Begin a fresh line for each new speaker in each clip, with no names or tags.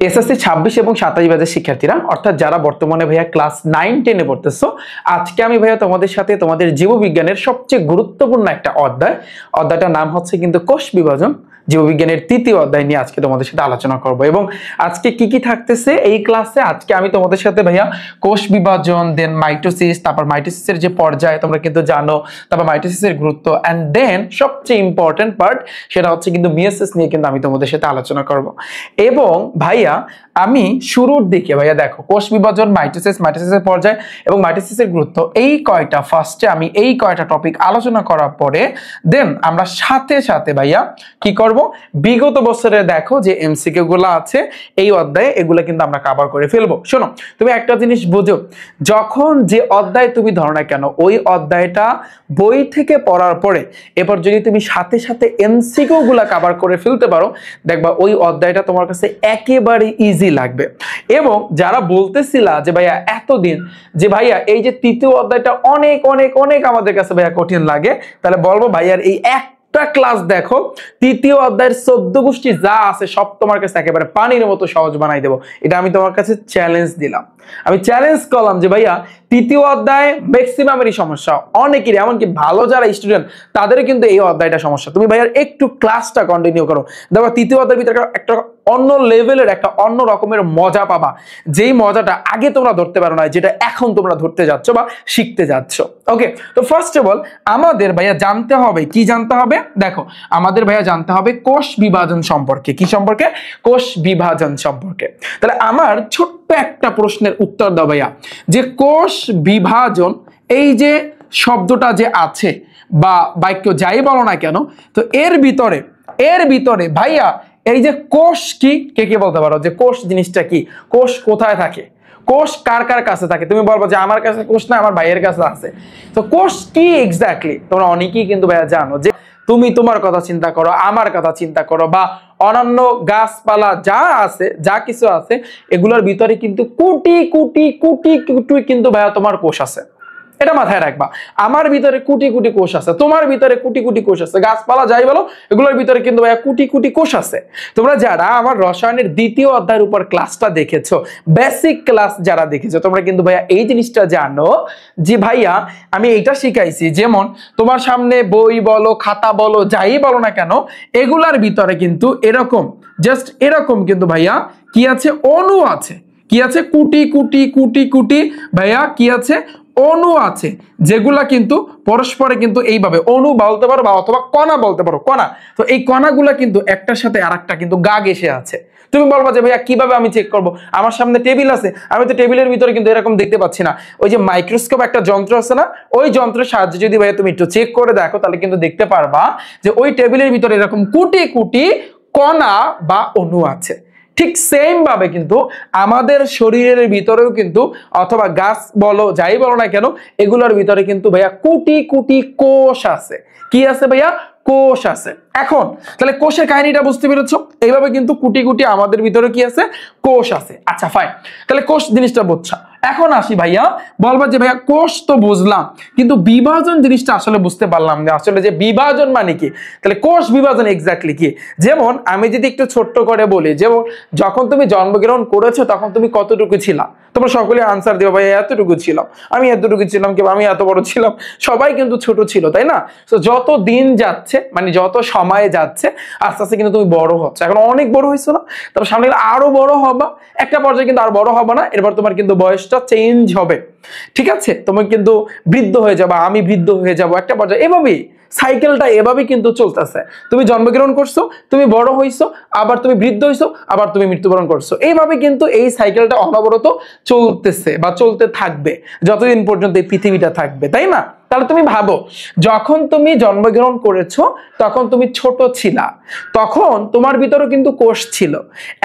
SSC 26 এবং 27 ব্যাচের শিক্ষার্থীরা অর্থাৎ যারা বর্তমানে ভাইয়া ক্লাস 9-10 এ পড়তেছো, আজকে আমি ভাইয়া তোমাদের সাথে তোমাদের জীববিজ্ঞানের সবচেয়ে গুরুত্বপূর্ণ একটা অধ্যায়টার নাম হচ্ছে কিন্তু কোষ বিভাজন, জীববিজ্ঞানের 3য় অধ্যায় নিয়ে আজকে তোমাদের সাথে আলোচনা করব। এবং আজকে কি কি থাকতেছে এই ক্লাসে, আজকে আমি তোমাদের সাথে ভাইয়া কোষ বিভাজন, দেন মাইটোসিস, তারপর মাইটোসিসের যে পর্যায় তোমরা কিন্তু জানো, তারপর মাইটোসিসের গুরুত্ব, এন্ড দেন সবচেয়ে ইম্পর্টেন্ট পার্ট সেটা হচ্ছে কিন্তু মিয়োসিস নিয়ে কিন্তু আমি তোমাদের সাথে আলোচনা করব। এবং ভাইয়া আমি শুরুর দিকে ভাইয়া দেখো কোষ বিভাজন, মাইটোসিসের পর্যায় এবং মাইটোসিসের গুরুত্ব, এই কয়টা ফার্স্টে আমি এই কয়টা টপিক আলোচনা করার পরে দেন আমরা সাথে সাথে ভাইয়া কি করব, বিগত বছরে দেখো যে এমসিকিউ গুলো আছে এই অধ্যায়ে, এগুলো কিন্তু আমরা কভার করে ফেলবো। শোনো, তুমি একটা জিনিস বুঝো, যখন যে অধ্যায় তুমি ধরো না কেন ওই অধ্যায়টা বই থেকে পড়ার পরে এরপর যদি তুমি সাথে সাথে এমসিকিউ গুলা কভার করে ফেলতে পারো, দেখবা ওই অধ্যায়টা তোমার কাছে একেবারে ইজি লাগবে। এবং যারা বলতেছিলা যে ভাইয়া এতদিন যে ভাইয়া এই যে 3য় অধ্যায়টা অনেক অনেক অনেক আমাদের কাছে ভাইয়া কঠিন লাগে, তাহলে বলবো ভাইয়ার এই একটা ক্লাস দেখো, 3য় অধ্যায়ের 14 গোষ্ঠী যা আছে সব তোমার কাছে একেবারে পানির মতো সহজ বানাই দেবো। এটা আমি তোমার কাছে চ্যালেঞ্জ দিলাম, আমি চ্যালেঞ্জ করলাম যে ভাইয়া 3য় অধ্যায় ম্যাক্সিমামেরই সমস্যা, অনেকেরই, এমনকি ভালো যারা স্টুডেন্ট তাদের কিন্তু এই অধ্যায়টা সমস্যা। তুমি ভাইয়ার একটু ক্লাসটা কন্টিনিউ করো, দেখো 3য় অধ্যায়ের ভিতরে একটা অন্য লেভেলের একটা অন্য রকমের মজা পাবা, যেই মজাটা আগে তোমরা ধরতে পারো না, যেটা এখন তোমরা ধরতে যাচ্ছ বা শিখতে যাচ্ছ। ওকে, তো ফার্স্ট অফ অল আমাদের ভাইয়া জানতে হবে, কি জানতে হবে দেখো, আমাদের ভাইয়া জানতে হবে কোষ বিভাজন সম্পর্কে। কি সম্পর্কে? কোষ বিভাজন সম্পর্কে। তাহলে আমার ছোট্ট একটা প্রশ্নের উত্তর দাও ভাইয়া, যে কোষ বিভাজন এই যে শব্দটা যে আছে বা বাক্য যাই বলো না কেন, তো এর ভিতরে ভাইয়া এই যে কোষ কি, কে কে বলতে পারো যে কোষ জিনিসটা কি, কোষ কোথায় থাকে, কোষ কার কার কাছে থাকে? তুমি বলবো যে আমার কাছে কোষ না, আমার ভাইয়ের কাছে আছে। তো কোষ কি এক্স্যাক্টলি তোমরা অনেকেই কিন্তু ভাইয়া জানো, যে তুমি তোমার কথা চিন্তা করো, আমার কথা চিন্তা করো, বা অন্যান্য গাছপালা যা আছে, যা কিছু আছে, এগুলোর ভিতরে কিন্তু কোটি কোটি কোটি কোটি কিন্তু ভাইয়া তোমার কোষ আছে। এটা মাথায় রাখবা, আমার ভিতরে কোটি কোটি কোষ আছে, তোমার ভিতরে কোটি কোটি কোষ আছে, গাছপালা যাই বলো এগুলোর ভিতরে কিন্তু ভাইয়া কোটি কোটি কোষ আছে। তোমরা যারা আমার রসায়নের 2য় অধ্যায়ের উপর ক্লাসটা দেখেছো, বেসিক ক্লাস যারা দেখেছো, তোমরা কিন্তু ভাইয়া এই জিনিসটা জানো যে ভাইয়া আমি এইটা শিখাইছি, যেমন তোমার সামনে বই বলো, খাতা বলো, যাই বলো না কেন, এগুলার ভিতরে কিন্তু এরকম জাস্ট এরকম কিন্তু ভাইয়া কি আছে, অণু আছে। কি আছে? কোটি কোটি কোটি কোটি ভাইয়া কি আছে, অণু আছে, যেগুলা কিন্তু পরস্পরে কিন্তু এইভাবে অণু বলতে পারো বা অথবা কণা বলতে পারো, কণা। তো এই কণাগুলা কিন্তু একটার সাথে আরেকটা কিন্তু গা ঘেঁষে আছে। তুমি বলবা যে ভাইয়া কিভাবে আমি চেক করব, আমার সামনে টেবিল আছে, আমি তো টেবিলের ভিতরে কিন্তু এরকম দেখতে পাচ্ছি না। ওই যে মাইক্রোস্কোপ একটা যন্ত্র আছে না, ওই যন্ত্রের সাহায্যে যদি ভাইয়া তুমি একটু চেক করে দেখো, তাহলে কিন্তু দেখতে পারবা যে ওই টেবিলের ভিতরে এরকম কোটি কোটি কণা বা অণু আছে। ঠিক সেম ভাবে কিন্তু আমাদের শরীরের ভিতরেও কিন্তু, অথবা গাছ বলো যাই বলো না কেন, এগুলোর ভিতরে কিন্তু ভাইয়া কোটি কোটি কোষ আছে। কি আছে ভাইয়া? কোষ আছে। এখন তাহলে কোষের কাহিনীটা বুঝতে পেরেছো? এইভাবে কিন্তু কোটি কোটি আমাদের ভিতরে কি আছে, কোষ আছে। আচ্ছা ফাইন, তাহলে কোষ জিনিসটা বুঝছো। এখন আসি ভাইয়া, বলবা যে ভাইয়া কোষ তো বুঝলাম, কিন্তু বিভাজন জিনিসটা আসলে বুঝতে পারলাম না, আসলে যে বিভাজন মানে কি, তাহলে কোষ বিভাজন এক্স্যাক্টলি কি। যেমন আমি যদি একটু ছোট্ট করে বলি, যেমন যখন তুমি জন্মগ্রহণ করেছো তখন তুমি কতটুকু ছিলা, তোমরা সকলে আনসার দিও ভাই এতটুকু ছিলাম, আমি এতটুকু ছিলাম, কিংবা আমি এত বড় ছিলাম। সবাই কিন্তু ছোট ছিল, তাই না? তো যত দিন যাচ্ছে, মানে যত সময় যাচ্ছে, আস্তে আস্তে কিন্তু তুমি বড় হচ্ছ। এখন অনেক বড় হয়েছো না, তারপর সামনে আরো বড় হবা, একটা পর্যায়ে কিন্তু আর বড় হবে না, এরপর তোমার কিন্তু বয়সটা চেঞ্জ হবে, ঠিক আছে? তুমি কিন্তু বৃদ্ধ হয়ে যাবা, আমি বৃদ্ধ হয়ে যাব, একটা পর্যায়ে এভাবেই সাইকেলটা এভাবে কিন্তু চলতেছে। তুমি জন্মগ্রহণ করছো, তুমি বড় হইছো, আবার তুমি বৃদ্ধ হইছো, আবার তুমি মৃত্যুবরণ করছো, এইভাবে কিন্তু এই সাইকেলটা অনবরত চলতেছে বা চলতে থাকবে যতদিন পর্যন্ত এই পৃথিবীটা থাকবে, তাই না? তাহলে তুমি ভাবো, যখন তুমি জন্মগ্রহণ করেছো তখন তুমি ছোট ছিলা, তখন তোমার ভিতরে কিন্তু কোষ ছিল।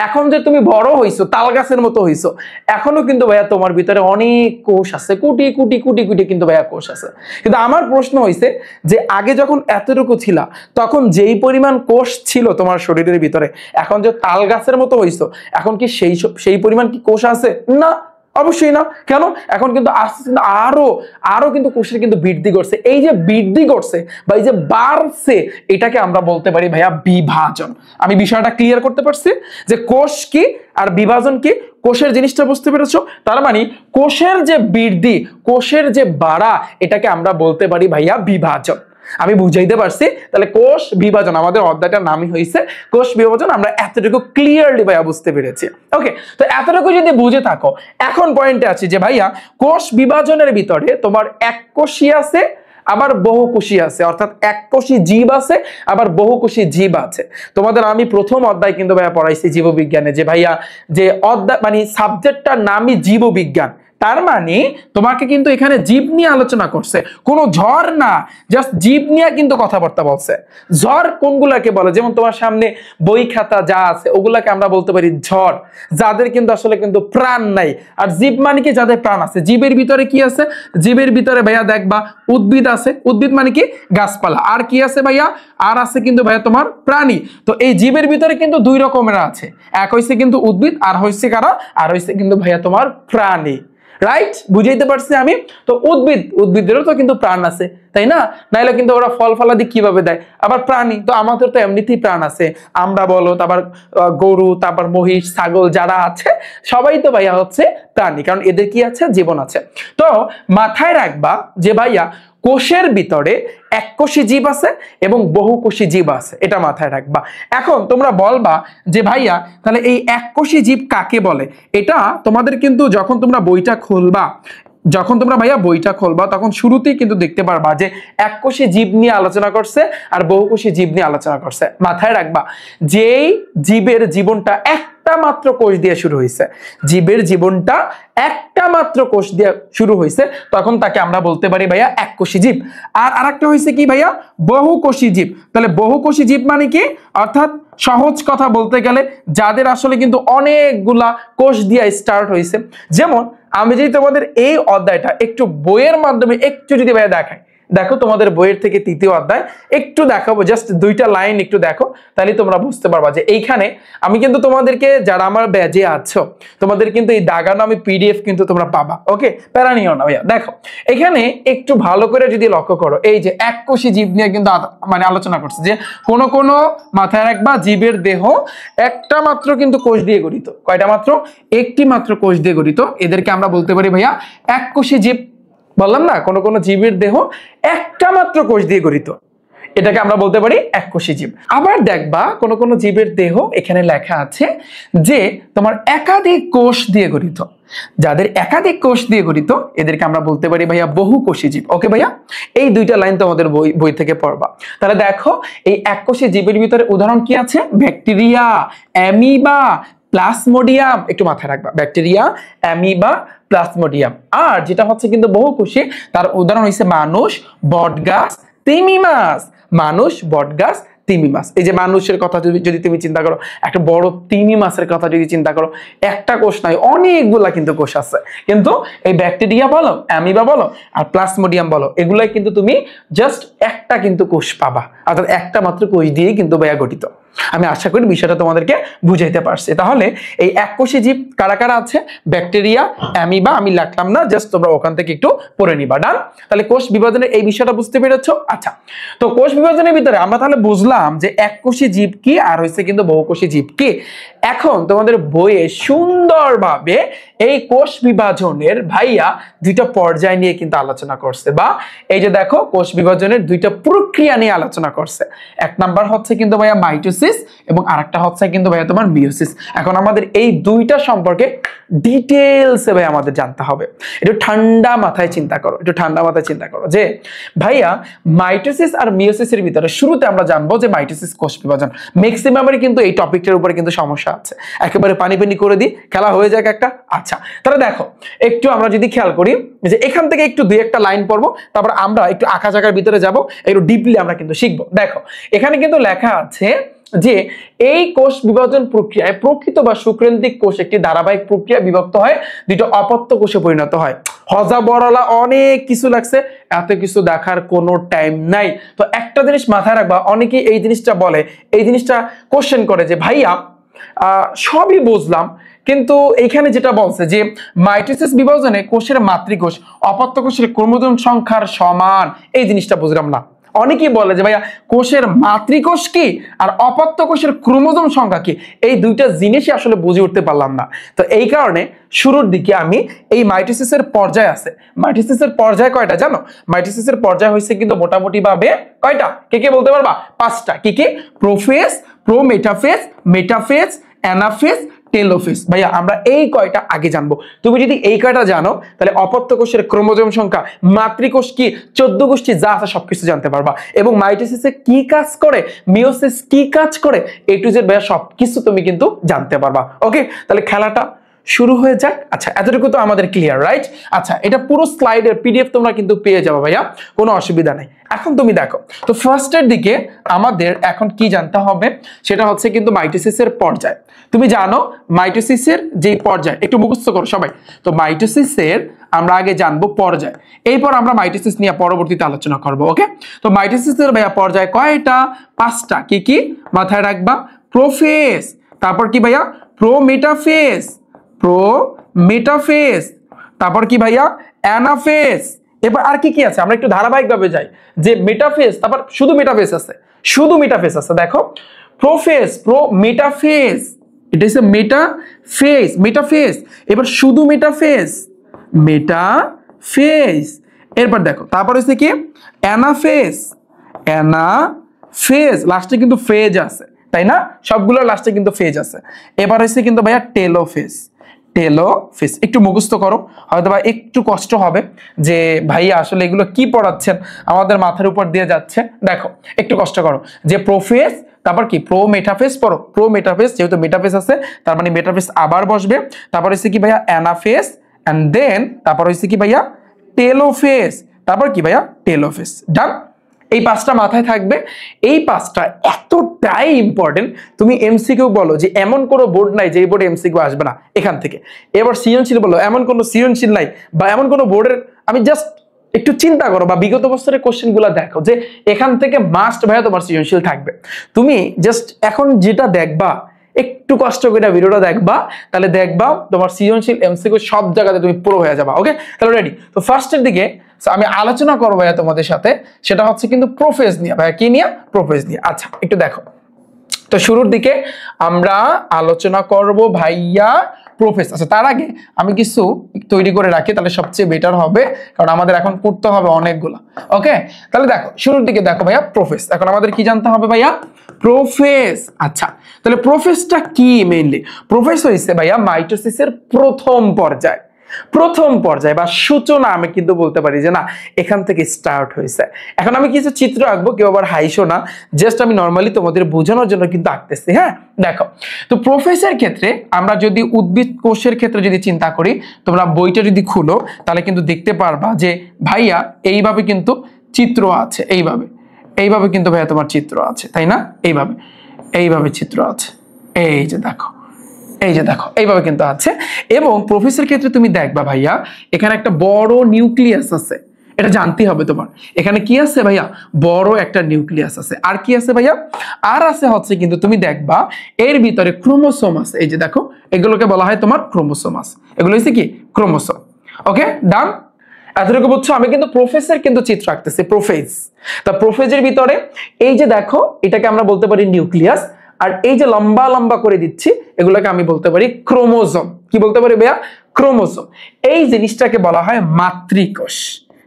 এখন যে তুমি বড় হইছো, তাল গাছের মতো হইছো, এখনো কিন্তু ভাইয়া তোমার ভিতরে অনেক কোষ আছে, কোটি কোটি কোটি কোটি কিন্তু ভাইয়া কোষ আছে। কিন্তু আমার প্রশ্ন হইছে যে আগে যখন এতটুকু ছিলা, তখন যেই পরিমাণ কোষ ছিল তোমার শরীরের ভিতরে, এখন যে তাল গাছের মতো হইছো, এখন কি সেই পরিমাণ কি কোষ আছে? না, অবশ্যই না। কেন? এখন কিন্তু আস্তে আস্তে আরো আরো কিন্তু কোষের কিন্তু বৃদ্ধি করছে। এই যে বৃদ্ধি করছে বা এই যে বাড়ছে, এটাকে আমরা বলতে পারি ভাইয়া বিভাজন। আমি বিষয়টা ক্লিয়ার করতে পারছি যে কোষ কি আর বিভাজন কি, কোষের জিনিসটা বুঝতে পেরেছো? তার মানে কোষের যে বৃদ্ধি, কোষের যে বাড়া, এটাকে আমরা বলতে পারি ভাইয়া বিভাজন। আমি বুঝাইতে পারছি? তাহলে কোষ বিভাজন, আমাদের অধ্যায়টার নামই হয়েছে কোষ বিভাজন। আমরা এতটুকু ক্লিয়ারলি ভাইয়া বুঝতে পেরেছি। ওকে, তো এতটুকু যদি বুঝে থাকো, এখন পয়েন্টে আছি যে ভাইয়া কোষ বিভাজনের ভিতরে তোমার এককোষী আছে আবার বহুকোষী আছে, অর্থাৎ এককোষী জীব আছে আবার বহুকোষী জীব আছে। তোমাদের আমি প্রথম অধ্যায় কিন্তু ভাইয়া পড়াইছি জীববিজ্ঞানে যে ভাইয়া যে অধ্যায় মানে সাবজেক্টটার নামই জীববিজ্ঞান, তার মানে তোমাকে কিন্তু এখানে জীব নিয়ে আলোচনা করছে, কোনো ঝড় না, জাস্ট জীব নিয়ে কিন্তু কথাবার্তা বলছে। ঝড় কোনগুলাকে বলে? যেমন তোমার সামনে বই খাতা যা আছে ওগুলাকে আমরা বলতে পারি ঝড়, যাদের কিন্তু আসলে কিন্তু প্রাণ নাই। আর জীব মানে কি? যাদের প্রাণ আছে। জীবের ভিতরে কি আছে? জীবের ভিতরে ভাইয়া দেখবা উদ্ভিদ আছে, উদ্ভিদ মানে কি? গাছপালা। আর কি আছে ভাইয়া? আর আছে কিন্তু ভাইয়া তোমার প্রাণী। তো এই জীবের ভিতরে কিন্তু দুই রকমের আছে, এক হইছে কিন্তু উদ্ভিদ, আর হইছে কারা? আর হইছে কিন্তু ভাইয়া তোমার প্রাণী। রাইট? বুঝাইতে পারছি আমি? তো উদ্ভিদেরও তো কিন্তু প্রাণ আছে, তাই না? নাইলে কিন্তু ওরা ফল ফলাদি কিভাবে দেয়? আবার প্রাণী তো আমাদের তো এমনিতেই প্রাণ আছে, আমরা বলো, তারপর গরু, তারপর মহিষ, ছাগল যারা আছে সবাই তো ভাইয়া হচ্ছে প্রাণী, কারণ এদের কি আছে? জীবন আছে। তো মাথায় রাখবা যে ভাইয়া কোষের ভিতরে এককোষী জীব আছে এবং বহুকোষী জীব আছে, এটা মাথায় রাখবা। এখন তোমরা বলবা যে ভাইয়া তাহলে এই এককোষী জীব কাকে বলে? এটা তোমাদের কিন্তু যখন তোমরা বইটা খুলবা, ভাইয়া বইটা খুলবা, তখন শুরুতেই কিন্তু দেখতে পারবা যে এককোষী জীব নিয়ে আলোচনা করছে আর বহুকোষী জীব নিয়ে আলোচনা করছে। মাথায় রাখবা যেই জীবের জীবনটা একটা মাত্র কোষ দিয়ে শুরু হয়েছে, জীবের জীবনটা একটা মাত্র কোষ দিয়ে শুরু হয়েছে, তখন তাকে আমরা বলতে পারি ভাইয়া এককোষী জীব। আর আরেকটা হয়েছে কি ভাইয়া? বহুকোষী জীব। তাহলে বহুকোষী জীব মানে কি? অর্থাৎ সহজ কথা বলতে গেলে যাদের আসলে কিন্তু অনেকগুলা কোষ দিয়ে স্টার্ট হয়েছে। যেমন আমি যদি তোমাদের এই অধ্যায়টা একটু বইয়ের মাধ্যমে একটু যদি ভাইয়া দেখাই, দেখো তোমাদের বইয়ের থেকে তৃতীয় অধ্যায় একটু দেখাবো, জাস্ট দুইটা লাইন একটু দেখো, তাহলে তোমরা বুঝতে পারবা যে এইখানে আমি কিন্তু তোমাদেরকে, যারা আমার ব্যাচে আছো, তোমাদের কিন্তু এই দাগানো আমি পিডিএফ কিন্তু তোমরা পাবা। ওকে, প্যারা নিও না ভাইয়া। দেখো এখানে একটু ভালো করে যদি লক্ষ্য করো, এই যে এককোষী জীব নিয়ে কিন্তু মানে আলোচনা করছে যে কোন মাথায় রাখবা জীবের দেহ একটা মাত্র কিন্তু কোষ দিয়ে গঠিত। কয়টা মাত্র? একটি মাত্র কোষ দিয়ে গঠিত। এদেরকে আমরা বলতে পারি ভাইয়া এককোষী জীব। বললাম না, কোন জীবের দেহ একটা মাত্র কোষ দিয়ে গঠিত, এটাকে আমরা বলতে পারি এককোষী জীব। আবার দেখবা কোন জীবের দেহ এখানে লেখা আছে যে তোমার একাধিক কোষ দিয়ে গঠিত। যাদের একাধিক কোষ দিয়ে গঠিত এদেরকে আমরা বলতে পারি ভাইয়া বহুকোষী জীব। ওকে ভাইয়া, এই দুইটা লাইন তোমাদের বই থেকে পড়বা। তাহলে দেখো এই এককোষী জীবের ভিতরে উদাহরণ কি আছে? Bacteria, amoeba, plasmodium. একটু মাথায় রাখবা, ব্যাকটেরিয়া, অ্যামিবা, প্লাজমোডিয়াম। আর যেটা হচ্ছে কিন্তু বহুকোষী, তার উদাহরণ হচ্ছে মানুষ, বটগাছ, তিমি মাছ। মানুষ, বটগাছ, তিমি মাছ। এই যে মানুষের কথা যদি তুমি চিন্তা করো, একটা বড় তিমি মাছের কথা যদি চিন্তা করো, একটা কোষ নয়, অনেকগুলা কিন্তু কোষ আছে। কিন্তু এই ব্যাকটেরিয়া বলো, অ্যামিবা বলো আর প্লাজমোডিয়াম বলো, এগুলাই কিন্তু তুমি জাস্ট একটা কিন্তু কোষ পাবা, অর্থাৎ একটা মাত্র কোষ দিয়েই কিন্তু ভাইয়া গঠিত। আমি আশা করি বিষয়টা তোমাদেরকে বুঝাইতে পারছি। তাহলে এই এককোষী জীব কারা কারা আছে? ব্যাকটেরিয়া, অ্যামিবা, আমি লিখলাম না, জাস্ট তোমরা ওখান থেকে একটু পড়ে নিবা। ডান? তাহলে কোষ বিভাজনের এই বিষয়টা বুঝতে পেরেছো? আচ্ছা, তো কোষ বিভাজনের ভিতরে আমরা তাহলে বুঝলাম যে এককোষী জীব কি আর হইছে কিন্তু বহুকোষী জীব কি। এখন তোমাদের বইয়ে সুন্দরভাবে এই কোষ বিভাজনের ভাইয়া দুইটা পর্যায় নিয়ে কিন্তু আলোচনা করছে, বা এই যে দেখো কোষ বিভাজনের দুইটা প্রক্রিয়া নিয়ে আলোচনা করছে। এক নাম্বার হচ্ছে কিন্তু ভাইয়া মাইটোসিস এবং আরেকটা হচ্ছে কিন্তু ভাইয়া তোমার মিয়োসিস। এখন আমাদের এই দুইটা সম্পর্কে ডিটেইলসে ভাই আমাদের জানতে হবে। একটু ঠান্ডা মাথায় চিন্তা করো, যে ভাইয়া মাইটোসিস আর মিয়োসিসের ভিতরে শুরুতে আমরা জানবো যে মাইটোসিস কোষ বিভাজন। ম্যাক্সিমামের কিন্তু এই টপিকটার উপরে কিন্তু সমস্যা আছে, একেবারে পানি করে দিই, খেলা হয়ে যাক একটা। আচ্ছা, তাহলে দেখো একটু আমরা যদি খেয়াল করি যে এখান থেকে একটু দুই একটা লাইন পড়বো, তারপর আমরা একটু আঁকা জায়গার ভিতরে যাব, একটু ডিপলি আমরা কিন্তু শিখবো। দেখো এখানে কিন্তু লেখা আছে যে এই কোষ বিভাজন প্রক্রিয়ায় প্রকৃত বা সুকেন্দ্রিক কোষ একটি ধারাবাহিক প্রক্রিয়া বিভক্ত হয়, দুটো অপত্য কোষে পরিণত হয়। হজা বড়লা অনেক কিছু লাগছে, এত কিছু দেখার কোনো টাইম নাই। তো একটা জিনিস মাথায় রাখবা, অনেকেই এই জিনিসটা বলে, এই জিনিসটা কোশ্চেন করে যে ভাইয়া সবই বুঝলাম কিন্তু এখানে যেটা বলছে যে মাইটোসিস বিভাজনে কোষের মাতৃকোষ অপত্য কোষের ক্রোমোজোম সংখ্যার সমান, এই জিনিসটা বুঝলাম না। অনেকেই বলে যে ভাইয়া কোষের মাতৃকোষ কি আর অপত্য কোষের ক্রোমোজোম সংখ্যা কি, এই দুইটা জিনিসই আসলে বুঝে উঠতে পারলাম না। তো এই কারণে শুরুর দিকে আমি এই মাইটোসিসের পর্যায় আছে, মাইটোসিসের পর্যায় কয়টা জানো? মাইটোসিসের পর্যায় হয়েছে কিন্তু মোটামুটি ভাবে কয়টা, কে বলতে পারবা? 5টা। কি? Prophase, prometaphase, metaphase, anaphase, telophase. ভাইয়া আমরা এই কয়টা আগে জানবো। তুমি যদি এই কয়টা জানো তাহলে অপত্য কোষের ক্রোমোজোম সংখ্যা, মাতৃকোষ কি, 14 গোষ্ঠী যা আছে সবকিছু জানতে পারবা। এবং মাইটোসিসে কি কাজ করে, মিওসিস কি কাজ করে, A to Z ভাইয়া সবকিছু তুমি কিন্তু জানতে পারবা। ওকে, তাহলে খেলাটা শুরু হয়ে যাক। আচ্ছা, এতটুকু তো আমাদের ক্লিয়ার, রাইট? আচ্ছা, এটা পুরো স্লাইডের PDF তোমরা কিন্তু পেয়ে যাবে ভাইয়া, কোনো অসুবিধা নাই। এখন তুমি দেখো তো ফার্স্টের দিকে আমাদের এখন কি জানতে হবে, সেটা হচ্ছে কিন্তু মাইটোসিসের পর্যায়। তুমি জানো মাইটোসিসের যে পর্যায়, একটু মুখস্থ করো সবাই। তো মাইটোসিসের আমরা আগে জানবো পর্যায়, এরপর আমরা মাইটোসিস নিয়ে পরবর্তীতে আলোচনা করব। ওকে, তো মাইটোসিসের ভাইয়া পর্যায় কয়টা? 5টা। কি মাথায় রাখবা? প্রোফেজ, তারপর কি ভাইয়া? প্রোমেটাফেজ, প্রোমেটাফেজ, তারপর কি ভাইয়া? অ্যানাফেজ। এবার আর কি আছে আমরা একটু ধারাবাহিকভাবে যাই, যে মেটাফেজ, তারপর শুধু মেটাফেজ আছে, শুধু মেটাফেজ আছে। দেখো প্রোফেজ, প্রোমেটাফেজ, এটা হচ্ছে মেটাফেজ, মেটাফেজ, এবার শুধু মেটাফেজ, মেটাফেজ। এরপর দেখো তারপর হচ্ছে কি? অ্যানাফেজ, অ্যানাফেজ, লাস্টে কিন্তু ফেজ আছে, তাই না? সবগুলোর লাস্টে কিন্তু ফেজ আছে। এবার হচ্ছে কিন্তু ভাইয়া টেলোফেজ, টেলোফেজ। একটু মুখস্থ করো, হয়তো বা একটু কষ্ট হবে যে ভাইয়া আসলে এগুলো কি পড়াচ্ছেন, আমাদের মাথার উপর দিয়ে যাচ্ছে। দেখো একটু কষ্ট করো, যে প্রোফেজ, তারপর কি? প্রোমেটাফেজ পড়ো, প্রোমেটাফেজ, যেহেতু মেটাফেজ আছে তার মানে মেটাফেজ আবার বসবে। তারপর হচ্ছে কি ভাইয়া? অ্যানাফেজ, এন্ড দেন তারপর হচ্ছে কি ভাইয়া? টেলোফেজ, তারপর কি ভাইয়া? টেলোফেজ। ডান? এই 5টা মাথায় থাকবে। এই 5টা এতটাই ইম্পর্টেন্ট, তুমি এমসিকিউ বলো যে এমন কোনো বোর্ড নাই যে বোর্ডে এমসিকিউ আসবে না এখান থেকে। এবার সৃজনশীল বলো, এমন কোনো সৃজনশীল নাই বা এমন কোনো বোর্ডের, আমি জাস্ট একটু চিন্তা করো বা বিগত বছরের কোশ্চেনগুলো দেখো যে এখান থেকে মাস্ট ভাইয়া তোমার সৃজনশীল থাকবে। তুমি জাস্ট এখন যেটা দেখবা, একটু কষ্ট করে ভিডিওটা দেখবা, তাহলে দেখবা তোমার সৃজনশীল এমসিকিউ সব জায়গাতে তুমি পুরো হয়ে যাবা। ওকে, তাহলে রেডি? তো ফার্স্টের দিকে আমি আলোচনা করবো ভাইয়া তোমাদের সাথে, সেটা হচ্ছে কিন্তু প্রোফেজ নিয়ে। ভাইয়া কি নিয়ে? প্রোফেজ নিয়ে। আচ্ছা একটু দেখো, তো শুরুর দিকে আমরা আলোচনা করব ভাইয়া প্রোফেজ। আচ্ছা তার আগে আমি কিছু তৈরি করে রাখি, তাহলে সবচেয়ে বেটার হবে, কারণ আমাদের এখন করতে হবে অনেকগুলো। ওকে, তাহলে দেখো শুরুর দিকে দেখো ভাইয়া প্রোফেজ। এখন আমাদের কি জানতে হবে ভাইয়া? প্রোফেজ। আচ্ছা তাহলে প্রোফেজটা কি? মেইনলি প্রোফেজ হইছে ভাইয়া মাইটোসিসের প্রথম পর্যায়, প্রথম পর্যায় বা সূচনা আমি কিন্তু বলতে পারি যে না এখান থেকে স্টার্ট হয়েছে। এখন আমি কিছু চিত্র আঁকবো, কেউ আবার হাইসো না, জাস্ট আমি নর্মালি তোমাদের বোঝানোর জন্য কিন্তু আঁকতেছি। হ্যাঁ দেখো, তো প্রোফেজের ক্ষেত্রে আমরা যদি উদ্ভিদ কোষের ক্ষেত্রে যদি চিন্তা করি, তোমরা বইটা যদি খুলো তাহলে কিন্তু দেখতে পারবা যে ভাইয়া এইভাবে কিন্তু চিত্র আছে, এইভাবে কিন্তু ভাইয়া তোমার চিত্র আছে, তাই না? এইভাবে চিত্র আছে, এই যে দেখো, এইভাবে কিন্তু আছে। এবং প্রোফেজের ক্ষেত্রে তুমি দেখবা ভাইয়া এখানে একটা বড় নিউক্লিয়াস আছে, এটা জানতে হবে তোমার। এখানে কি আছে ভাইয়া? বড় একটা নিউক্লিয়াস আছে। আর কি আছে ভাইয়া? আর আছে হচ্ছে কিন্তু তুমি দেখবা এর ভিতরে ক্রোমোসোম আছে। এই যে দেখো, এগুলোকে বলা হয় তোমার ক্রোমোসোম আছে, এগুলো হচ্ছে কি? ক্রোমোসোম। ওকে ডান? এতটুকু বুঝছো? আমি কিন্তু প্রোফেজের কিন্তু চিত্র আঁকতেছি, প্রোফেজ। তা প্রোফেজের ভিতরে এই যে দেখো, এটাকে আমরা বলতে পারি নিউক্লিয়াস, আর এই যে লম্বা লম্বা করে দিচ্ছি এগুলোকে আমি বলতে পারি ক্রোমোজোম। কি বলতে পারি ভাইয়া? ক্রোমোজোম। এই জিনিসটাকে বলা হয় মাতৃকোষ।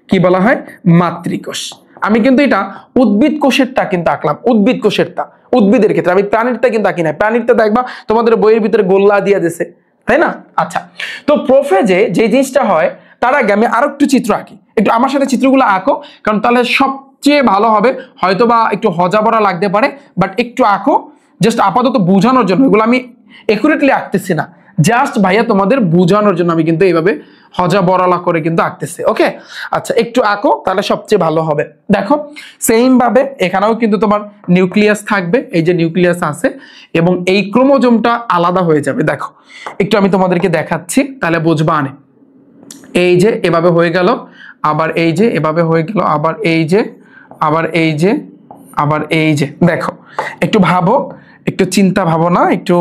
কি বলা হয়? মাতৃকোষ। আমি কিন্তু এটা উদ্ভিদ কোষেরটা কিন্তু আঁকলাম, উদ্ভিদ কোষেরটা, উদ্ভিদের ক্ষেত্রে। আমি প্রাণীরটা কিন্তু আঁকি না, প্রাণীরটা দেখবা তোমাদের বইয়ের ভিতরে গোল্লা দিয়ে দিছে, তাই না? আচ্ছা, তো প্রোফেজে যে জিনিসটা হয় তার আগে আমি আরো একটু চিত্র আঁকি, একটু আমার সাথে চিত্রগুলো আঁকো, কারণ তাহলে সবচেয়ে ভালো হবে। হয়তো বা একটু হজাবরা লাগতে পারে, বাট একটু আঁকো, জাস্ট আপাতত বোঝানোর জন্য। এগুলো আমি একুরেটলি আঁকতেছি না, জাস্ট ভাইয়া তোমাদের বোঝানোর জন্য আমি কিন্তু এইভাবে হজা বরালা করে কিন্তু আঁকতেছি। ওকে আচ্ছা, একটু আঁকো তাহলে সবচেয়ে ভালো হবে। দেখো সেম ভাবে এখানেও কিন্তু তোমার নিউক্লিয়াস থাকবে, এই যে নিউক্লিয়াস আছে, এবং এই ক্রোমোজোমটা আলাদা হয়ে যাবে। দেখো একটু আমি তোমাদেরকে দেখাচ্ছি, তাহলে বুঝবা। আনে এই যে এভাবে হয়ে গেল, আবার এই যে এভাবে হয়ে গেল, আবার এই যে, আবার এই যে, আবার এই যে। দেখো একটু ভাবো, একটু চিন্তা ভাবনা একটু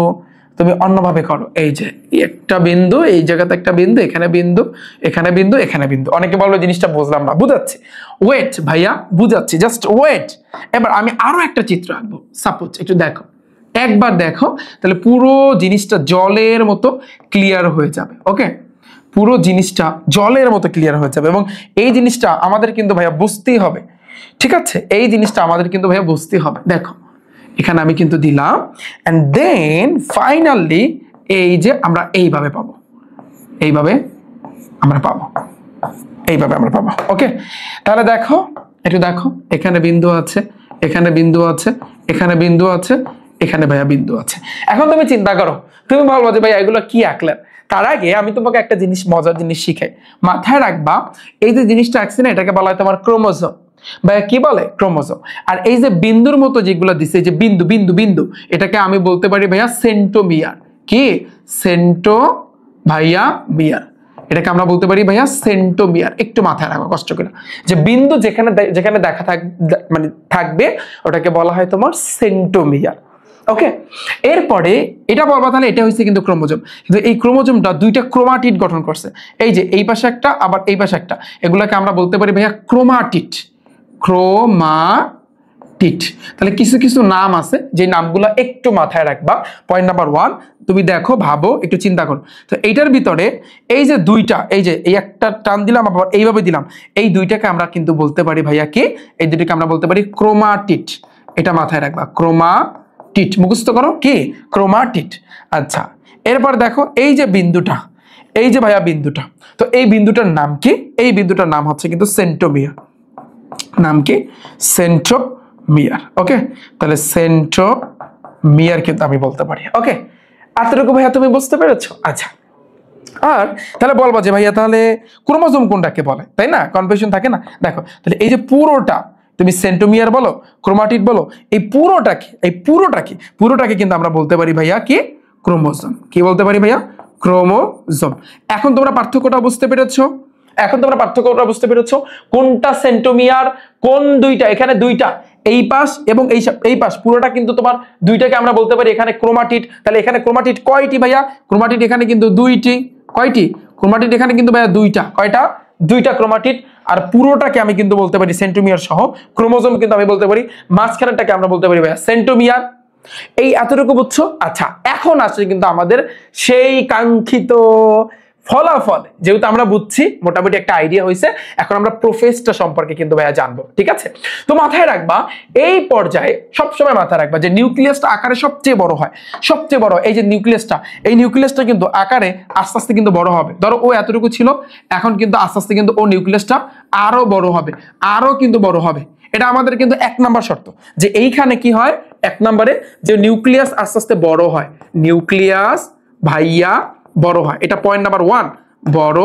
তুমি অন্যভাবে করো, এই যে একটা বিন্দু, এই জায়গাতে একটা বিন্দু, এখানে বিন্দু, এখানে বিন্দু, এখানে বিন্দু। অনেকে বলবে জিনিসটা বুঝলাম না, বুঝাচ্ছি, ওয়েট ভাইয়া বুঝাচ্ছি, জাস্ট ওয়েট। এবার আমি আরো একটা চিত্র আঁকবো, সাপোজ একটু দেখো, একবার দেখো, তাহলে পুরো জিনিসটা জলের মতো ক্লিয়ার হয়ে যাবে। ওকে, পুরো জিনিসটা জলের মতো ক্লিয়ার হয়ে যাবে, এবং এই জিনিসটা আমাদের কিন্তু ভাইয়া বুঝতেই হবে, ঠিক আছে? এই জিনিসটা আমাদের কিন্তু ভাইয়া বুঝতেই হবে। দেখো এখানে আমি কিন্তু দিলাম, এন্ড দেন ফাইনালি এই যে আমরা এইভাবে পাবো, এইভাবে আমরা পাবো, এইভাবে আমরা পাবো। ওকে, তাহলে দেখো, একটু দেখো, এখানে বিন্দু আছে, এখানে বিন্দু আছে, এখানে বিন্দু আছে, এখানে ভাইয়া বিন্দু আছে। এখন তুমি চিন্তা করো, তুমি বলবো যে ভাইয়া এগুলো কি আঁকলেন? তার আগে আমি তোমাকে একটা জিনিস, মজার জিনিস শিখাই, মাথায় রাখবা। এই যে জিনিসটা আঁকছি না, এটাকে বলা হয় তোমার ক্রোমোজোম। ভাইয়া কি বলে? ক্রোমোজোম। আর এই যে বিন্দুর মতো যেগুলো দিছে, যে বিন্দু বিন্দু বিন্দু, এটাকে আমি বলতে পারি ভাইয়া সেন্টোমিয়ার। কি? সেন্টো ভাইয়া মিয়ার। এটাকে আমরা বলতে পারি ভাইয়া সেন্টোমিয়ার। একটু মাথায় রাখো কষ্ট করে, যে বিন্দু যেখানে যেখানে দেখা মানে থাকবে, ওটাকে বলা হয় তোমার সেন্টোমিয়ার। ওকে, এরপরে এটা বলবা তাহলে এটা হচ্ছে কিন্তু ক্রোমোজোম। কিন্তু এই ক্রোমোজোমটা দুইটা ক্রোমাটিড গঠন করছে, এই যে এই পাশে একটা, আবার এই পাশে একটা, এগুলাকে আমরা বলতে পারি ভাইয়া ক্রোমাটিড। ক্রোমাটিড। তাহলে কিছু কিছু নাম আছে, যে নামগুলো একটু মাথায় রাখবা। পয়েন্ট নাম্বার 1, তুমি দেখো, ভাবো, একটু চিন্তা করো। তো এইটার ভিতরে এই যে দুইটা, এই যে এই একটা টান দিলাম, আবার এইভাবে দিলাম, এই দুইটাকে আমরা কিন্তু বলতে পারি ভাইয়া কি? এই দুইটাকে আমরা বলতে পারি ক্রোমাটিড। এটা মাথায় রাখবা, ক্রোমাটিড। মুখস্থ করো, কি? ক্রোমাটিড। আচ্ছা, এরপর দেখো এই যে বিন্দুটা, এই যে ভাইয়া বিন্দুটা, তো এই বিন্দুটার নাম কি? এই বিন্দুটার নাম হচ্ছে কিন্তু সেন্টোমিয়ার। নাম কি? সেন্টোমিয়ার। ওকে, তাহলে সেন্টোমিয়ার কিন্তু আমি বলতে পারি। ওকে, এতটুকু ভাইয়া তুমি বুঝতে পেরেছো? আচ্ছা, আর তাহলে বলবো যে ভাইয়া তাহলে ক্রোমোজোম কোনটাকে বলে, তাই না? কনফিউশন থাকে না? দেখো, তাহলে এই যে পুরোটা, তুমি সেন্টোমিয়ার বলো, ক্রোমাটিড বলো, এই পুরোটাকে, এই পুরোটাকে কিন্তু আমরা বলতে পারি ভাইয়া কি? ক্রোমোজোম। কি বলতে পারি ভাইয়া? ক্রোমোজোম। এখন তোমরা পার্থক্যটা বুঝতে পেরেছো? এখন তোমরা পার্থক্যটা বুঝতে পেরেছো? কোনটা সেন্টোমিয়ার, কোন দুইটা? এখানে দুইটা, এই পাশ এবং এই পাশ, পুরোটা কিন্তু তোমার দুইটাকে আমরা বলতে পারি এখানে ক্রোমাটিড। তাহলে এখানে ক্রোমাটিড কয়টি ভাইয়া? ক্রোমাটিড এখানে কিন্তু দুইটি। কয়টি? ক্রোমাটিড এখানে কিন্তু ভাইয়া দুইটা। কয়টা? দুইটা ক্রোমাটিড। আর পুরোটাকে আমি কিন্তু বলতে পারি সেন্টোমিয়ার সহ। ক্রোমোজোম কিন্তু আমি বলতে পারি, মাঝখানেরটাকে আমরা বলতে পারি ভাইয়া সেন্টোমিয়ার। এই এতটুকু বুঝছো? আচ্ছা, এখন আসলে কিন্তু আমাদের সেই কাঙ্ক্ষিত ফলাফল, যেহেতু আমরা বুঝছি, মোটামুটি একটা আইডিয়া হয়েছে, এখন আমরা প্রোফেসটা সম্পর্কে কিন্তু ভাইয়া জানবো। ঠিক আছে, তো মাথায় রাখবা, এই পর্যায়ে সবসময় মাথায় রাখবা যে নিউক্লিয়াসটা আকারে সবচেয়ে বড় হয়, সবচেয়ে বড়। এই যে নিউক্লিয়াসটা, এই নিউক্লিয়াসটা কিন্তু আকারে আস্তে আস্তে কিন্তু বড় হবে। ধরো ও এতটুকু ছিল, এখন কিন্তু আস্তে আস্তে কিন্তু ও নিউক্লিয়াসটা আরো বড় হবে, আরো কিন্তু বড় হবে। এটা আমাদের কিন্তু 1 নাম্বার শর্ত, যে এইখানে কি হয়, 1 নম্বরে যে নিউক্লিয়াস আস্তে আস্তে বড় হয়, নিউক্লিয়াস ভাইয়া বড় হয়। এটা পয়েন্ট নাম্বার 1, বড়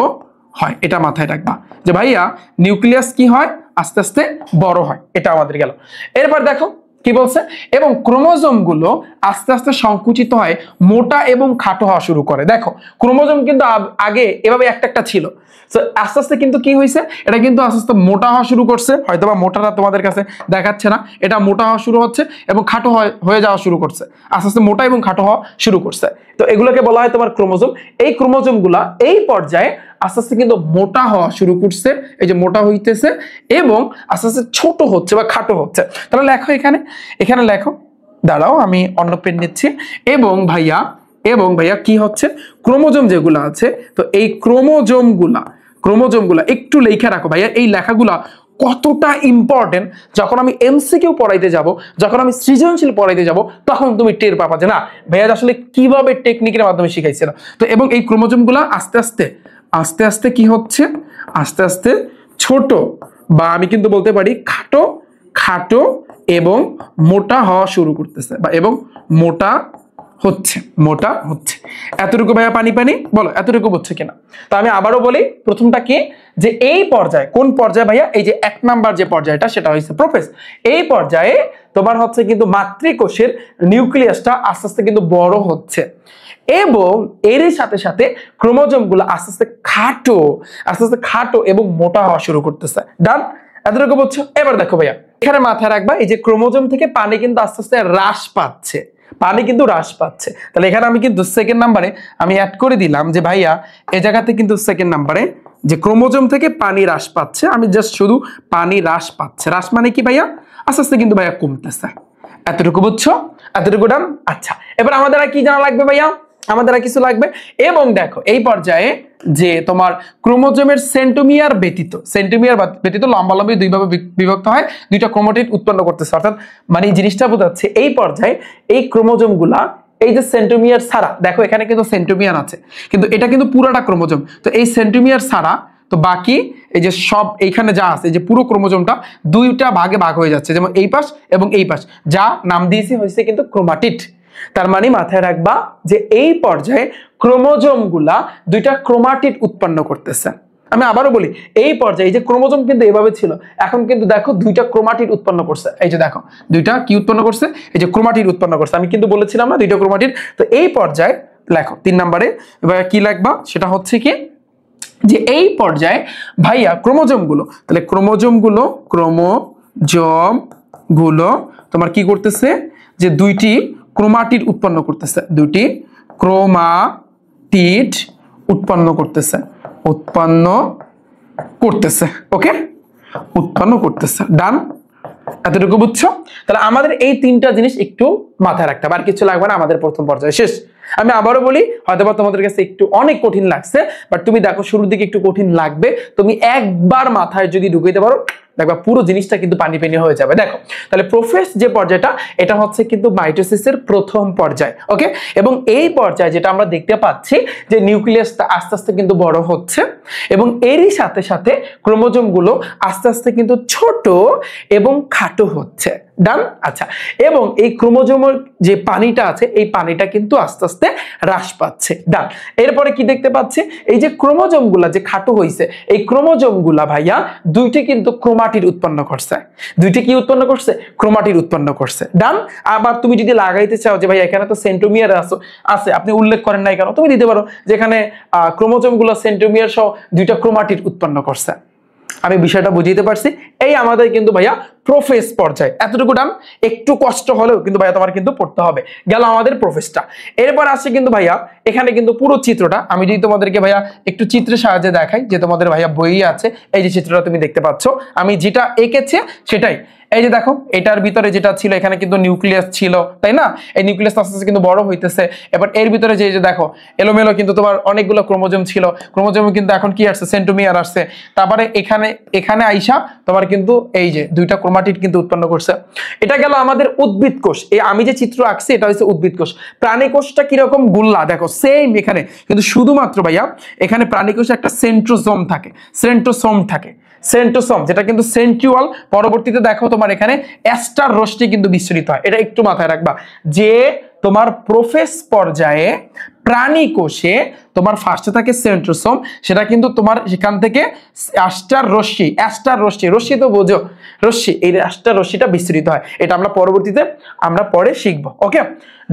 হয়। এটা মাথায় রাখবা যে ভাইয়া নিউক্লিয়াস কি হয়, আস্তে আস্তে বড় হয়। এটা আমাদের গেল। এরপর দেখো কি বলছে, এবং ক্রোমোজোম গুলো আস্তে আস্তে সংকুচিত হয়, মোটা এবং খাটো হওয়া শুরু করে। দেখো ক্রোমোজোম কিন্তু আগে এভাবে একটা একটা ছিল, তো আস্তে আস্তে কিন্তু কি হয়েছে, এটা কিন্তু আস্তে আস্তে মোটা হওয়া শুরু করছে। হয়তোবা মোটাটা তোমাদের কাছে দেখাচ্ছে না, এটা মোটা হওয়া শুরু হচ্ছে এবং খাটো হয়ে যাওয়া শুরু করছে। আস্তে আস্তে মোটা এবং খাটো হওয়া শুরু করছে, তো এগুলোকে বলা হয় তোমার ক্রোমোজোম। এই ক্রোমোজোম গুলা এই পর্যায়ে আস্তে আস্তে কিন্তু মোটা হওয়া শুরু করছে, এই যে মোটা হইতেছে, এবং আস্তে আস্তে ছোট হচ্ছে বা খাটো হচ্ছে। তাহলে লেখো এখানে, এখানে লেখো, দাঁড়াও আমি অন্য পেন নিচ্ছি। এবং ভাইয়া কি হচ্ছে, ক্রোমোজোম যেগুলো আছে, তো এই ক্রোমোজোমগুলা একটু লেখা রাখো ভাইয়া। এই লেখাগুলা কতটা ইম্পর্টেন্ট, যখন আমি এমসিকিউ পড়াইতে যাব, যখন আমি সৃজনশীল পড়াইতে যাব, তখন তুমি টের পাবা যে না ভাইয়া আসলে কিভাবে টেকনিকের মাধ্যমে শিখাইছিল। তো এবং এই ক্রোমোজোমগুলা আস্তে আস্তে কি হচ্ছে, আস্তে আস্তে ছোট, বা আমি কিন্তু বলতে পারি খাটো এবং মোটা হওয়া শুরু করতেছে, বা এবং মোটা হচ্ছে। এতটুকু ভাইয়া পানি বলো, এতটুকু বুঝছে কিনা? তো আমি আবারও বলি, প্রথমটা কি, যে এই পর্যায়ে, কোন পর্যায়ে ভাইয়া, এই যে 1 নাম্বার যে পর্যায়টা, সেটা হচ্ছে প্রোফেজ। এই পর্যায়ে তোমার হচ্ছে কিন্তু মাতৃকোষের নিউক্লিয়াসটা আস্তে আস্তে কিন্তু বড় হচ্ছে, এবং এরই সাথে সাথে ক্রোমোজোম গুলো আস্তে আস্তে খাটো এবং মোটা হওয়া শুরু করতেছে। ডান? এতটুকু বুঝছো? এবার দেখো ভাইয়া, এখানে মাথায় রাখবা, এই যে ক্রোমোজোম থেকে পানি কিন্তু আস্তে আস্তে হ্রাস পাচ্ছে, পানি কিন্তু হ্রাস পাচ্ছে। তাহলে এখানে আমি কিন্তু সেকেন্ড নাম্বারে আমি অ্যাড করে দিলাম যে ভাইয়া এই জায়গাতে কিন্তু সেকেন্ড নাম্বারে যে ক্রোমোজোম থেকে পানি হ্রাস পাচ্ছে, আমি জাস্ট শুধু পানি হ্রাস পাচ্ছে, হ্রাস মানে কি ভাইয়া আস্তে আস্তে কিন্তু ভাইয়া কমতেছে। এতটুকু বুঝছো? এতটুকু ডান। আচ্ছা, এবার আমাদের আর কি জানা লাগবে ভাইয়া? আমাদের আর কিছু লাগবে। এবং দেখো এই পর্যায়ে যে তোমার ক্রোমোজোমের সেন্ট্রোমিয়ার ব্যতীত লম্বালম্বি দুইভাবে বিভক্ত হয়, দুইটা ক্রোমাটিড উৎপন্ন করতেছে। অর্থাৎ মানে এই জিনিসটা বোঝাচ্ছে এই পর্যায়ে এই ক্রোমোজোমগুলা এই যে সেন্ট্রোমিয়ার ছাড়া, দেখো এখানে কিন্তু সেন্ট্রোমিয়ার আছে কিন্তু এটা কিন্তু পুরোটা ক্রোমোজোম, তো এই সেন্ট্রোমিয়ার ছাড়া তো বাকি এই যে সব এইখানে যা আছে এই যে পুরো ক্রোমোজোমটা দুইটা ভাগে ভাগ হয়ে যাচ্ছে, যেমন এই পাশ এবং এই পাশ, যা নাম দিয়েছি হয়েছে কিন্তু ক্রোমাটিড। তার মানে মাথায় রাখবা যে এই পর্যায়ে ক্রোমোজোমগুলা দুইটা ক্রোমাটিড উৎপন্ন করতেছে। আমি আবারও বলি, এই পর্যায়ে এই যে ক্রোমোজোম কিন্তু এভাবে ছিল, এখন কিন্তু দেখো দুইটা ক্রোমাটিড উৎপন্ন করছে। এই যে দেখো দুইটা কি উৎপন্ন করছে, এই যে ক্রোমাটিড উৎপন্ন করছে। আমি কিন্তু বলেছিলাম না দুইটা ক্রোমাটিড। তো এই পর্যায়ে লেখো 3 নম্বরে এবার কি লিখবা, সেটা হচ্ছে কি যে এই পর্যায়ে ভাইয়া ক্রোমোজোমগুলো, তাহলে ক্রোমোজোমগুলো তোমার কি করতেছে যে দুইটি ক্রোমাটিড উৎপন্ন করতেছে, দুইটি ক্রোমাটিড উৎপন্ন করতেছে, ওকে, উৎপন্ন করতেছে। ডান, এতটুকু বুঝছো? তাহলে আমাদের এই তিনটা জিনিস একটু মাথায় রাখতে হবে, আর কিছু লাগবে না, আমাদের প্রথম পর্যায়ে শেষ। আমি আবারও বলি, হয়তোবা তোমাদের কাছে একটু অনেক কঠিন লাগছে, বাট তুমি দেখো শুরুর দিকে একটু কঠিন লাগবে, তুমি একবার মাথায় যদি ঢুকাইতে পারো দেখবা পুরো জিনিসটা কিন্তু পানি পানি হয়ে যাবে। দেখো তাহলে প্রোফেজ যে পর্যায়টা, এটা হচ্ছে কিন্তু মাইটোসিসের প্রথম পর্যায়, ওকে। এবং এই পর্যায়ে যেটা আমরা দেখতে পাচ্ছি যে নিউক্লিয়াসটা আস্তে আস্তে কিন্তু বড় হচ্ছে এবং এরই সাথে সাথে ক্রোমোজোমগুলো আস্তে আস্তে কিন্তু ছোট এবং খাটো হচ্ছে। ডান। আচ্ছা, এবং এই ক্রোমোজোমের যে পানিটা আছে এই পানিটা কিন্তু আস্তে আস্তে হ্রাস পাচ্ছে। ডান। এরপরে কি দেখতে পাচ্ছি, এই যে ক্রোমোজোমগুলা যে খাটো হইছে, এই ক্রোমোজোমগুলা ভাইয়া দুইটি কিন্তু ক্রোমাটিড উৎপন্ন করছে। দুইটি কি উৎপন্ন করছে? ক্রোমাটিড উৎপন্ন করছে। ডান। আবার তুমি যদি লাগাইতে চাও যে ভাই এখানে তো সেন্ট্রোমিয়ার আছে, আপনি উল্লেখ করেন নাই কেন, তুমি দিতে পারো যেখানে ক্রোমোজোমগুলো সেন্ট্রোমিয়ার সহ দুইটা ক্রোমাটিড উৎপন্ন করছে। আমি বিষয়টা বুঝিতে পারছি। এই আমাদের কিন্তু ভাইয়া প্রোফেজ পর্যায়, এতটুকু ডান। একটু কষ্ট হলেও কিন্তু ভাইয়া তোমার কিন্তু পড়তে হবে। গেল আমাদের প্রোফেজটা। এরপর আসছে কিন্তু ভাইয়া এখানে কিন্তু পুরো চিত্রটা আমি যদি তোমাদেরকে ভাইয়া একটু চিত্রের সাহায্যে দেখাই, যে তোমাদের ভাইয়া বই আছে, এই যে চিত্রটা তুমি দেখতে পাচ্ছ, আমি যেটা এঁকেছি সেটাই। এই যে দেখো এটার ভিতরে যেটা ছিল এখানে কিন্তু নিউক্লিয়াস ছিল, তাই না? এই নিউক্লিয়াস আস্তে আস্তে কিন্তু বড় হইতেছে। এবার এর ভিতরে যে দেখো এলোমেলো কিন্তু তোমার অনেকগুলো ক্রোমোজোম ছিল, ক্রোমোজোমে কিন্তু এখন কি আসছে? সেন্ট্রোমিয়ার আসছে। তারপরে এখানে আইসা তোমার কিন্তু এই যে দুইটা ক্রোমাটিড কিন্তু উৎপন্ন করছে। এটা গেল আমাদের উদ্ভিদ কোষ। এই আমি যে চিত্র আঁকছি এটা হচ্ছে উদ্ভিদ কোষ। প্রাণী কোষটা কিরকম? গোল্লা, দেখো সেম এখানে কিন্তু শুধুমাত্র ভাইয়া এখানে প্রাণী কোষে একটা সেন্ট্রোসোম থাকে, সেন্ট্রোসোম যেটা কিন্তু সেন্ট্রিওল। পরবর্তীতে দেখো তোমার এখানে অ্যাস্টার রশ্মি কিন্তু বিচ্ছুরিত হয়। এটা একটু মাথায় রাখবা যে তোমার প্রোফেজ পর্যায়ে প্রাণী কোষে তোমার ফার্স্টে থাকে সেন্ট্রোসোম, সেটা কিন্তু তোমার সেখান থেকে অ্যাস্টার রশ্মি তো বোঝো, এই অ্যাস্টার রশ্মিটা বিস্তৃত হয়। এটা আমরা পরবর্তীতে পরে শিখবো, ওকে।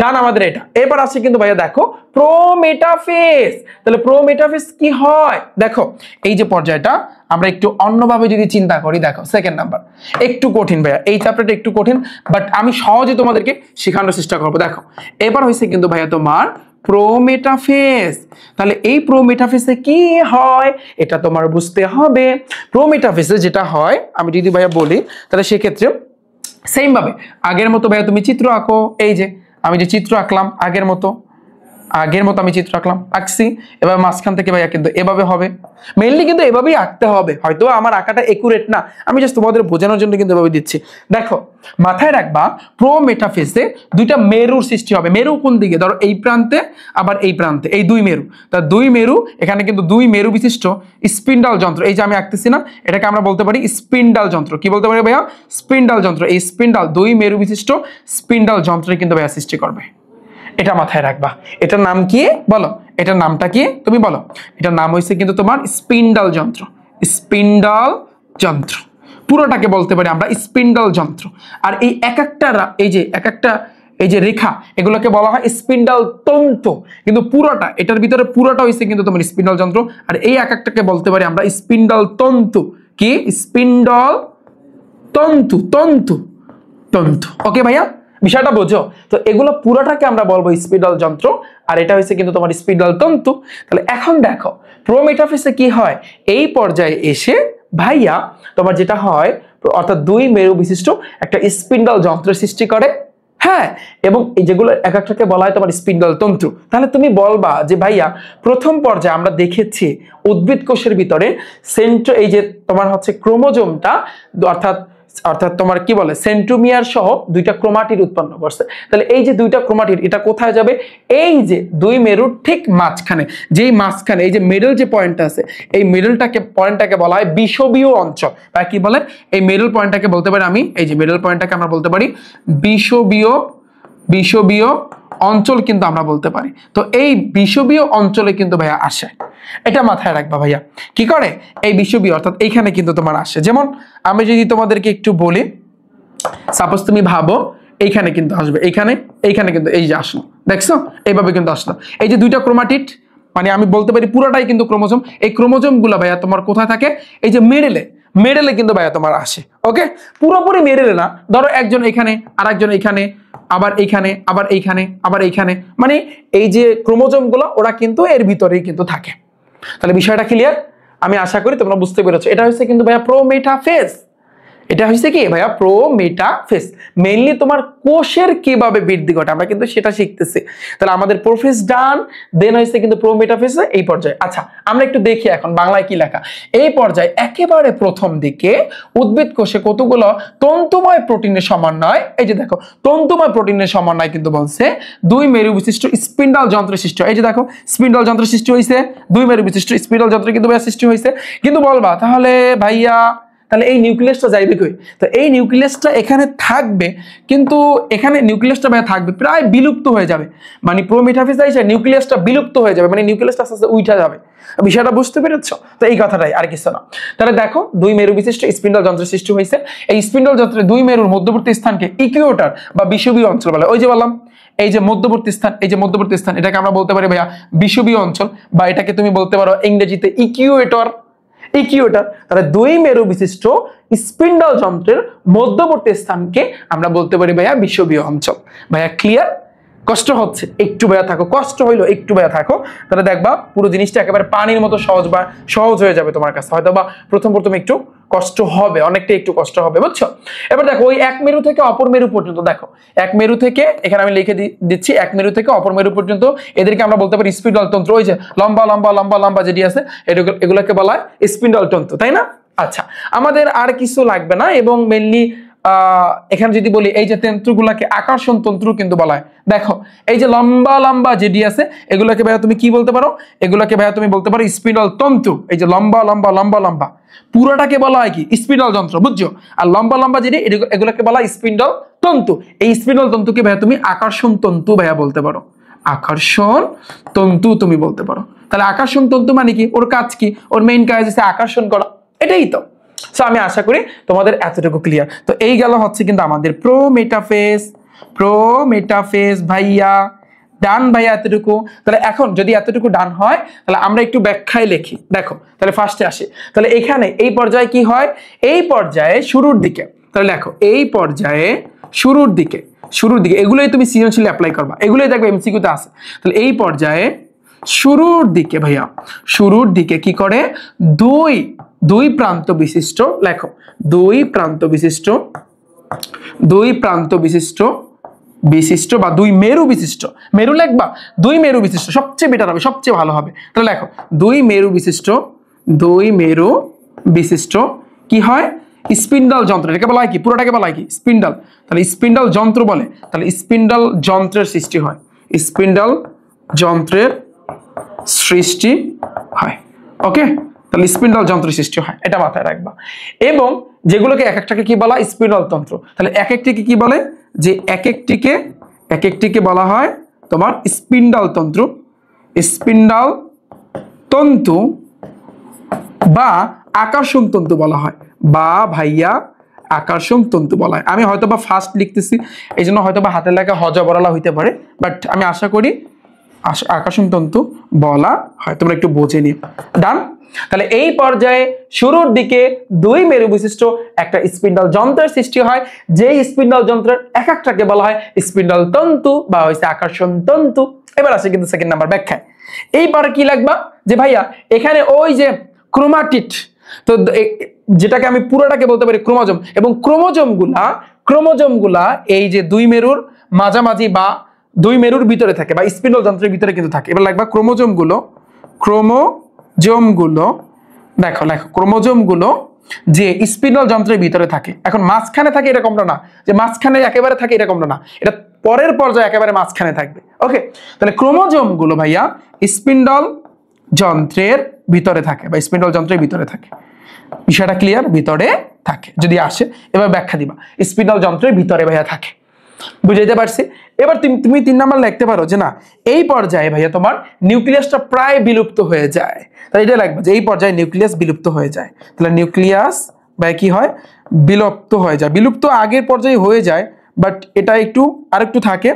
ডান আমাদের এটা। এবার আছে কিন্তু ভাইয়া দেখো প্রোমেটাফেজ। তাহলে প্রোমেটাফেজ কি হয়? দেখো এই যে পর্যায়টা আমরা একটু অন্যভাবে যদি চিন্তা করি, দেখো সেকেন্ড নাম্বার একটু কঠিন ভাইয়া, এই চ্যাপ্টারটা একটু কঠিন, বাট আমি সহজে তোমাদেরকে শেখানোর চেষ্টা করবো। দেখো এবার হয়েছে কিন্তু ভাইয়া তোমার প্রোমেটাফেজ। তাহলে এই প্রোমেটাফেজে কি হয় এটা তোমার বুঝতে হবে। প্রোমেটাফেজে যেটা হয় আমি যদি ভাইয়া বলি, তাহলে সেক্ষেত্রে সেম ভাবে আগের মতো ভাইয়া তুমি চিত্র আঁকো। এই যে আমি যে চিত্র আঁকলাম আগের মতো আমি চিত্র আঁকছি। এবার মাঝখান থেকে ভাইয়া কিন্তু এভাবে হবে, মেইনলি কিন্তু এভাবেই আঁকতে হবে। হয়তো আমার আঁকাটা একুরেট না, আমি জাস্ট তোমাদের বোঝানোর জন্য কিন্তু এভাবে দিচ্ছি। দেখো মাথায় রাখবা প্রোমেটাফেজে দুইটা মেরুর সৃষ্টি হবে। মেরু কোন দিকে? ধরো এই প্রান্তে আবার এই প্রান্তে, এই দুই মেরু। তা দুই মেরু, এখানে কিন্তু দুই মেরু বিশিষ্ট স্পিন্ডাল যন্ত্র, এই যে আমি আঁকতেছি না, এটাকে আমরা বলতে পারি স্পিন্ডাল যন্ত্র। কি বলতে পারি ভাইয়া? স্পিন্ডাল যন্ত্র। এই স্পিন্ডাল দুই মেরু বিশিষ্ট স্পিন্ডাল যন্ত্রে কিন্তু ভাইয়া সৃষ্টি করবে। এটা মাথায় রাখবা। এটার নাম কি বলো? এটার নামটা কি তুমি বলো? এটার নাম হয়েছে কিন্তু তোমার স্পিন্ডাল যন্ত্র। পুরোটাকে বলতে পারি আমরা স্পিন্ডাল যন্ত্র। আর এই এক একটা রেখা, এগুলোকে বলা হয় স্পিন্ডাল তন্তু। কিন্তু পুরোটা এটার ভিতরে পুরোটা হয়েছে কিন্তু তোমার স্পিন্ডাল যন্ত্র। আর এই এক একটাকে বলতে পারি আমরা স্পিন্ডাল তন্তু। কি? স্পিন্ডাল তন্তু। ওকে ভাইয়া, বিষয়টা বোঝো? তো এগুলো পুরোটাকে আমরা বলবো স্পিন্ডল যন্ত্র, আর এটা হচ্ছে কিন্তু তোমার স্পিন্ডল তন্তু। তাহলে এখন দেখো প্রোমেটাফেসে কি হয়, এই পর্যায়ে এসে ভাইয়া তোমার যেটা হয়, অর্থাৎ দুই মেরু বিশিষ্ট একটা স্পিন্ডল যন্ত্রের সৃষ্টি করে। হ্যাঁ, এবং এই যেগুলো এক একটাকে বলা হয় তোমার স্পিন্ডল তন্তু। তাহলে তুমি বলবা যে ভাইয়া প্রথম পর্যায়ে আমরা দেখেছি উদ্ভিদ কোষের ভিতরে এই যে তোমার হচ্ছে ক্রোমোজোমটা, অর্থাৎ অর্থাৎ তোমার কি বলে সেন্ট্রোমিয়ার সহ দুইটা ক্রোমাটিড উৎপন্ন করছে। তাহলে এই যে দুইটা ক্রোমাটিড এটা কোথায় যাবে, এই যে দুই মেরুর ঠিক মাঝখানে, যেই মাঝখানে এই যে মিডল যে পয়েন্টটা আছে, এই পয়েন্টটাকে বলা হয় বিষুবীয় অঞ্চল। বা কি বলে এই মিডল পয়েন্টটাকে বলতে পারি আমি, এই যে মিডল পয়েন্টটাকে আমরা বলতে পারি বিষুবীয় অঞ্চল কিন্তু আমরা বলতে পারি। তো এই বিষুবীয় অঞ্চলে কিন্তু ভাইয়া আসে, এটা মাথায় রাখবা ভাইয়া। কি করে এই বিষুবীয়, অর্থাৎ এইখানে কিন্তু তোমার আসে। যেমন আমি যদি তোমাদেরকে একটু বলি, সাপোজ তুমি ভাবো এইখানে কিন্তু আসবে, এইখানে কিন্তু এই যে আসলো, দেখছো এইভাবে কিন্তু আসলো। এই যে দুইটা ক্রোমাটিড, মানে আমি বলতে পারি পুরোটাই কিন্তু ক্রোমোজোম। এই ক্রোমোজোম গুলা ভাইয়া তোমার কোথায় থাকে, এই যে মেডেলে কিন্তু ভাইয়া তোমার আসে। ওকে, পুরোপুরি মেডেলে না, ধরো একজন এখানে, আর একজন এখানে, আবার এইখানে, আবার এইখানে, আবার এইখানে, মানে এই যে ক্রোমোজোম গুলো ওরা কিন্তু এর ভিতরেই কিন্তু থাকে। তাহলে বিষয়টা ক্লিয়ার? আমি আশা করি তোমরা বুঝতে পেরেছো। এটা হচ্ছে কিন্তু ভাইয়া প্রোমেটাফেজ। এটা হচ্ছে কি ভাইয়া প্রোমেটাফেজ, মেইনলি তোমার কোষের কিভাবে বৃদ্ধি ঘটে আমরা কিন্তু সেটা শিখতেছি। তাহলে আমাদের প্রোফেজ ডান, দেন হচ্ছে কিন্তু প্রোমেটাফেজ এই পর্যায়ে। আচ্ছা আমরা একটু দেখি এখন বাংলায় কি লেখা। এই পর্যায়ে একেবারে প্রথম দিকে উদ্ভিদ কোষে কতগুলো তন্তুময় প্রোটিনের সমন্বয়, এই যে দেখো তন্তুময় প্রোটিনের সমন্বয় কিন্তু বলছে দুই মেরু বিশিষ্ট স্পিন্ডল যন্ত্র সৃষ্টি। এই যে দেখো স্পিন্ডল যন্ত্র সৃষ্টি হয়েছে, দুই মেরু বিশিষ্ট স্পিন্ডল যন্ত্র কিন্তু ভাইয়া সৃষ্টি হয়েছে। কিন্তু বলবা তাহলে ভাইয়া তাহলে এই নিউক্লিয়াসটা যাইবে কই? তো এই নিউক্লিয়াসটা এখানে থাকবে, কিন্তু এখানে নিউক্লিয়াসটা ভাইয়া থাকবে প্রায় বিলুপ্ত হয়ে যাবে, মানে প্রোমেটাফেজ এসে নিউক্লিয়াসটা বিলুপ্ত হয়ে যাবে, মানে নিউক্লিয়াসটা আস্তে আস্তে উঠে যাবে। বিষয়টা বুঝতে পেরেছো? তো এই কথাটাই, আর কিছু না। তাহলে দেখো দুই মেরু বিশিষ্ট স্পিন্ডল যন্ত্র সৃষ্টি হয়েছে। এই স্পিন্ডল যন্ত্রের দুই মেরুর মধ্যবর্তী স্থানকে ইকুয়েটর বা বিষুবীয় অঞ্চল বলে। ওই যে বললাম এই যে মধ্যবর্তী স্থান, এই যে মধ্যবর্তী স্থান, এটাকে আমরা বলতে পারি ভাইয়া বিষুবীয় অঞ্চল, বা এটাকে তুমি বলতে পারো ইংরেজিতে ইকুয়েটর। তাহলে দুই মেরু বিশিষ্ট স্পিন্ডল যন্ত্রের মধ্যবর্তী স্থানকে আমরা বলতে পারি ভাইয়া বিষুবীয় অঞ্চল। ভাইয়া ক্লিয়ার? কষ্ট হচ্ছে একটু ভাইয়া থাকো, কষ্ট হইলো একটু ভাইয়া থাকো, তাহলে দেখবা পুরো জিনিসটা একেবারে পানির মতো সহজ হয়ে যাবে তোমার কাছে। হয়তো বা প্রথম একটু কষ্ট হবে, অনেকটা একটু কষ্ট হবে, বুঝছো? এবার দেখো ওই এক মেরু থেকে অপর মেরু পর্যন্ত, দেখো এক মেরু থেকে, এখানে আমি লিখে দিচ্ছি এক মেরু থেকে অপর মেরু পর্যন্ত, এদেরকে আমরা বলতে পারি স্পিন্ডল তন্ত্র। ওই যে লম্বা লম্বা লম্বা লম্বা যেটি আছে এগুলোকে বলা হয় স্পিন্ডল তন্ত্র, তাই না? আচ্ছা আমাদের আর কিছু লাগবে না, এবং মেনলি এখানে যদি বলি এই যে তন্ত্রগুলোকে আকর্ষণ তন্ত্র কিন্তু বলা হয়। দেখো এই যে লম্বা লম্বা যেটি আছে এগুলোকে ভাইয়া তুমি কি বলতে পারো, এগুলোকে ভাইয়া তুমি বলতে পারো স্পিন্ডল তন্তু। এই যে লম্বা লম্বা লম্বা লম্বা পুরোটাকে বলা হয় কি স্পিন্ডল যন্ত্র, বুঝছো? আর লম্বা লম্বা যেটি এগুলোকে বলা হয় স্পিন্ডল তন্তু। এই স্পিন্ডল তন্তুকে ভাইয়া তুমি আকর্ষণ তন্তু ভাইয়া বলতে পারো, আকর্ষণ তন্তু তুমি বলতে পারো। তাহলে আকর্ষণ তন্তু মানে কি, ওর কাজ কি, ওর মেইন কাজ হচ্ছে আকর্ষণ করা, এটাই তো। সো আমি আশা করি তোমাদের এতটুকু ক্লিয়ার। তো এই গেল হচ্ছে কিন্তু আমাদের প্রোমেটাফেজ ভাইয়া, ডান ভাইয়া এতটুকু। তাহলে এখন যদি এতটুকু ডান হয় তাহলে আমরা একটু ব্যাখ্যায় লিখি। দেখো তাহলে ফার্স্টে আসি, তাহলে এখানে এই পর্যায়ে কি হয়, এই পর্যায়ে শুরুর দিকে, তাহলে দেখো এই পর্যায়ে শুরুর দিকে এগুলোই তুমি সৃজনশীল অ্যাপ্লাই করবা, এগুলোই দেখবে এমসিকিউতে আছে। তাহলে এই পর্যায়ে শুরুর দিকে ভাইয়া, শুরুর দিকে কি করে, দুই প্রান্ত বিশিষ্ট, লেখো দুই প্রান্ত বিশিষ্ট বা দুই মেরু বিশিষ্ট, মেরু লেখবা দুই মেরু বিশিষ্ট, সবচেয়ে বেটার হবে, সবচেয়ে ভালো হবে। তাহলে লেখো দুই মেরু বিশিষ্ট কি হয় স্পিন্ডল যন্ত্র, এটাকে বলা হয় কি, পুরোটাকে বলা হয় কি স্পিন্ডল। তাহলে স্পিন্ডল যন্ত্র বলে, তাহলে স্পিন্ডল যন্ত্রের সৃষ্টি হয়, স্পিন্ডল যন্ত্রের সৃষ্টি হয়। ওকে, তাহলে স্পিন্ডল যন্ত্র সৃষ্টি হয়, এটা মাথায় রাখবা। এবং যেগুলোকে এক একটাকে কি বলা স্পিন্ডল তন্ত্র, তাহলে এক একটিকে কি বলে, যে এক একটিকে বলা হয় তোমার স্পিন্ডল তন্তু বা আকর্ষণ তন্তু বলা হয়, বা ভাইয়া আকর্ষণ তন্তু বলা হয়। আমি হয়তো বা ফার্স্ট লিখতেছি এই জন্য হয়তো বা হাতের লেখা হজবরলা হইতে পারে, বাট আমি আশা করি আকর্ষণ তন্তু বলা হয়। তোমরা একটু বুঝে নিও। ডান। তাহলে এই পর্যায়ে শুরুর দিকে দুই মেরু বিশিষ্ট একটা স্পিন্ডল যন্ত্রের সৃষ্টি হয়, যেই স্পিন্ডল যন্ত্রের এক একটাকে বলা হয় স্পিন্ডল তন্তু বা হইছে আকর্ষণ তন্তু। এবার আসে কিন্তু সেকেন্ড নাম্বার ব্যাখ্যায়। এইবার কি লাগবা যে ভাইয়া এখানে ওই যে ক্রোমাটিড, তো যেটাকে আমি পুরোটাকে বলতে পারি ক্রোমোজোম, এবং ক্রোমোজোমগুলা এই যে দুই মেরুর মাঝামাঝি বা দুই মেরুর ভিতরে থাকে বা স্পিন্ডল যন্ত্রের ভিতরে কিন্তু থাকে। এবার লাগবা ক্রোমোজোমগুলো দেখো ক্রোমোজোমগুলো যে স্পিন্ডল যন্ত্রের ভিতরে থাকে, এখন মাঝখানে থাকে এরকমটা না, যে মাঝখানে একেবারে থাকে এরকমটা না, এটা পরের পর্যায়ে একেবারে মাঝখানে থাকবে। ওকে, তাহলে ক্রোমোজোমগুলো ভাইয়া স্পিন্ডল যন্ত্রের ভিতরে থাকে বা স্পিন্ডল যন্ত্রের ভিতরে থাকে। বিষয়টা ক্লিয়ার? ভিতরে থাকে যদি আসে, এবার ব্যাখ্যা দিবা স্পিন্ডল যন্ত্রের ভিতরে ভাইয়া থাকে। বুঝাইতে পারছি? এবার তুমি 3 নাম্বার লিখতে পারো যে না এই পর্যায়ে ভাইয়া তোমার নিউক্লিয়াসটা প্রায় বিলুপ্ত হয়ে যায়, তাহলে এটা লাগবে যে এই পর্যায়ে নিউক্লিয়াস বিলুপ্ত হয়ে যায়। তাহলে নিউক্লিয়াস ভাই কি হয়? বিলুপ্ত হয়ে যায়। বিলুপ্ত আগের পর্যায়ে হয়ে যায়, বাট এটা আরেকটু থাকে,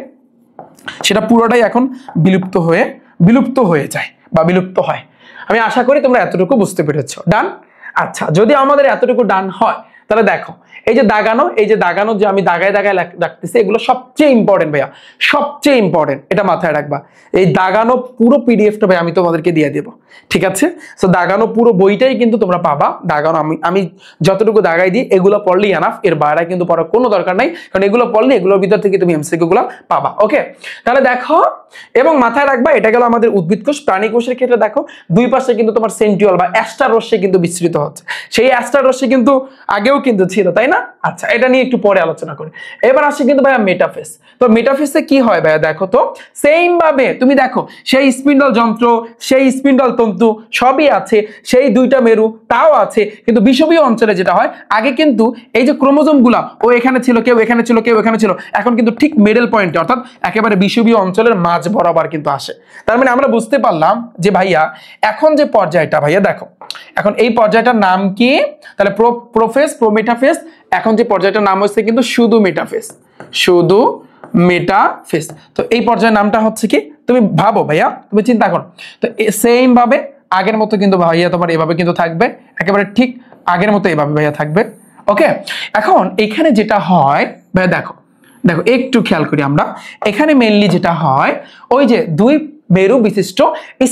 সেটা পুরোটাই এখন বিলুপ্ত হয়ে যায় বা বিলুপ্ত হয়। আমি আশা করি তোমরা এতটুকু বুঝতে পেরেছো। ডান। আচ্ছা, যদি আমাদের এতটুকু ডান হয় তাহলে দেখো এই যে দাগানো যে আমি দাগায় রাখতেছি, এগুলো সবচেয়ে ইম্পর্টেন্ট ভাইয়া, সবচেয়ে ইম্পর্টেন্ট, এটা মাথায় রাখবা। এই দাগানো পুরো পিডিএফটা ভাই আমি তোমাদেরকে দিয়ে দেবো, ঠিক আছে? সো দাগানো পুরো বইটাই কিন্তু তোমরা পাবা। দাগানো আমি যতটুকু দাগাই দিই এগুলো পড়লেই এনাফ, এর বাইরে কিন্তু পড়ার কোনো দরকার নাই, কারণ এগুলো পড়লে এগুলোর ভিতর থেকে তুমি এমসিকিউ গুলো পাবা। ওকে, তাহলে দেখো এবং মাথায় রাখবা এটা গেল আমাদের উদ্ভিদ কোষ। প্রাণী কোষের ক্ষেত্রে দেখো দুই পাশে কিন্তু তোমার সেন্ট্রিওল বা অ্যাস্টার রশ্মি কিন্তু বিস্তৃত হচ্ছে। সেই অ্যাস্টার রশ্মি কিন্তু আগেও কিন্তু ছিল, তাই না? আচ্ছা, এটা নিয়ে একটু পরে আলোচনা করি। এবার আসি কিন্তু ভাইয়া মেটাফেজ। তো মেটাফেজে কি হয় ভাইয়া দেখো তো, সেম ভাবে তুমি দেখো সেই স্পিন্ডল যন্ত্র, সেই স্পিন্ডল তন্তু সবই আছে, সেই দুইটা মেরু তাও আছে, কিন্তু বিষুবীয় অঞ্চলে যেটা হয় আগে কিন্তু এই যে ক্রোমোজোম গুলা ও এখানে ছিল, কেউ এখানে ছিল, কেউ এখানে ছিল, এখন কিন্তু ঠিক মিডল পয়েন্টে অর্থাৎ একেবারে বিষুবীয় অঞ্চলের মাঝ বরাবর কিন্তু আসে। তার মানে আমরা বুঝতে পারলাম যে ভাইয়া এখন যে পর্যায়টা ভাইয়া দেখো, এখন এই পর্যায়টার নাম কি? তাহলে প্রোফেজ, প্রোমেটাফেজ। এখন যে পর্যায়টার নাম হচ্ছে কিন্তু শুধু মেটাফেজ, শুধু মেটাফেজ। তো এই পর্যায়ের নামটা হচ্ছে কি? তুমি ভাবো ভাইয়া, তুমি চিন্তা করো। তো সেম ভাবে আগের মতো কিন্তু ভাইয়া তোমার এভাবে কিন্তু থাকবে, একেবারে ঠিক আগের মতো এভাবে ভাইয়া থাকবে। ওকে, এখন এখানে যেটা হয় ভাইয়া দেখো একটু খেয়াল করি আমরা, এখানে মেইনলি যেটা হয় ওই যে দুই মেরু বিশিষ্ট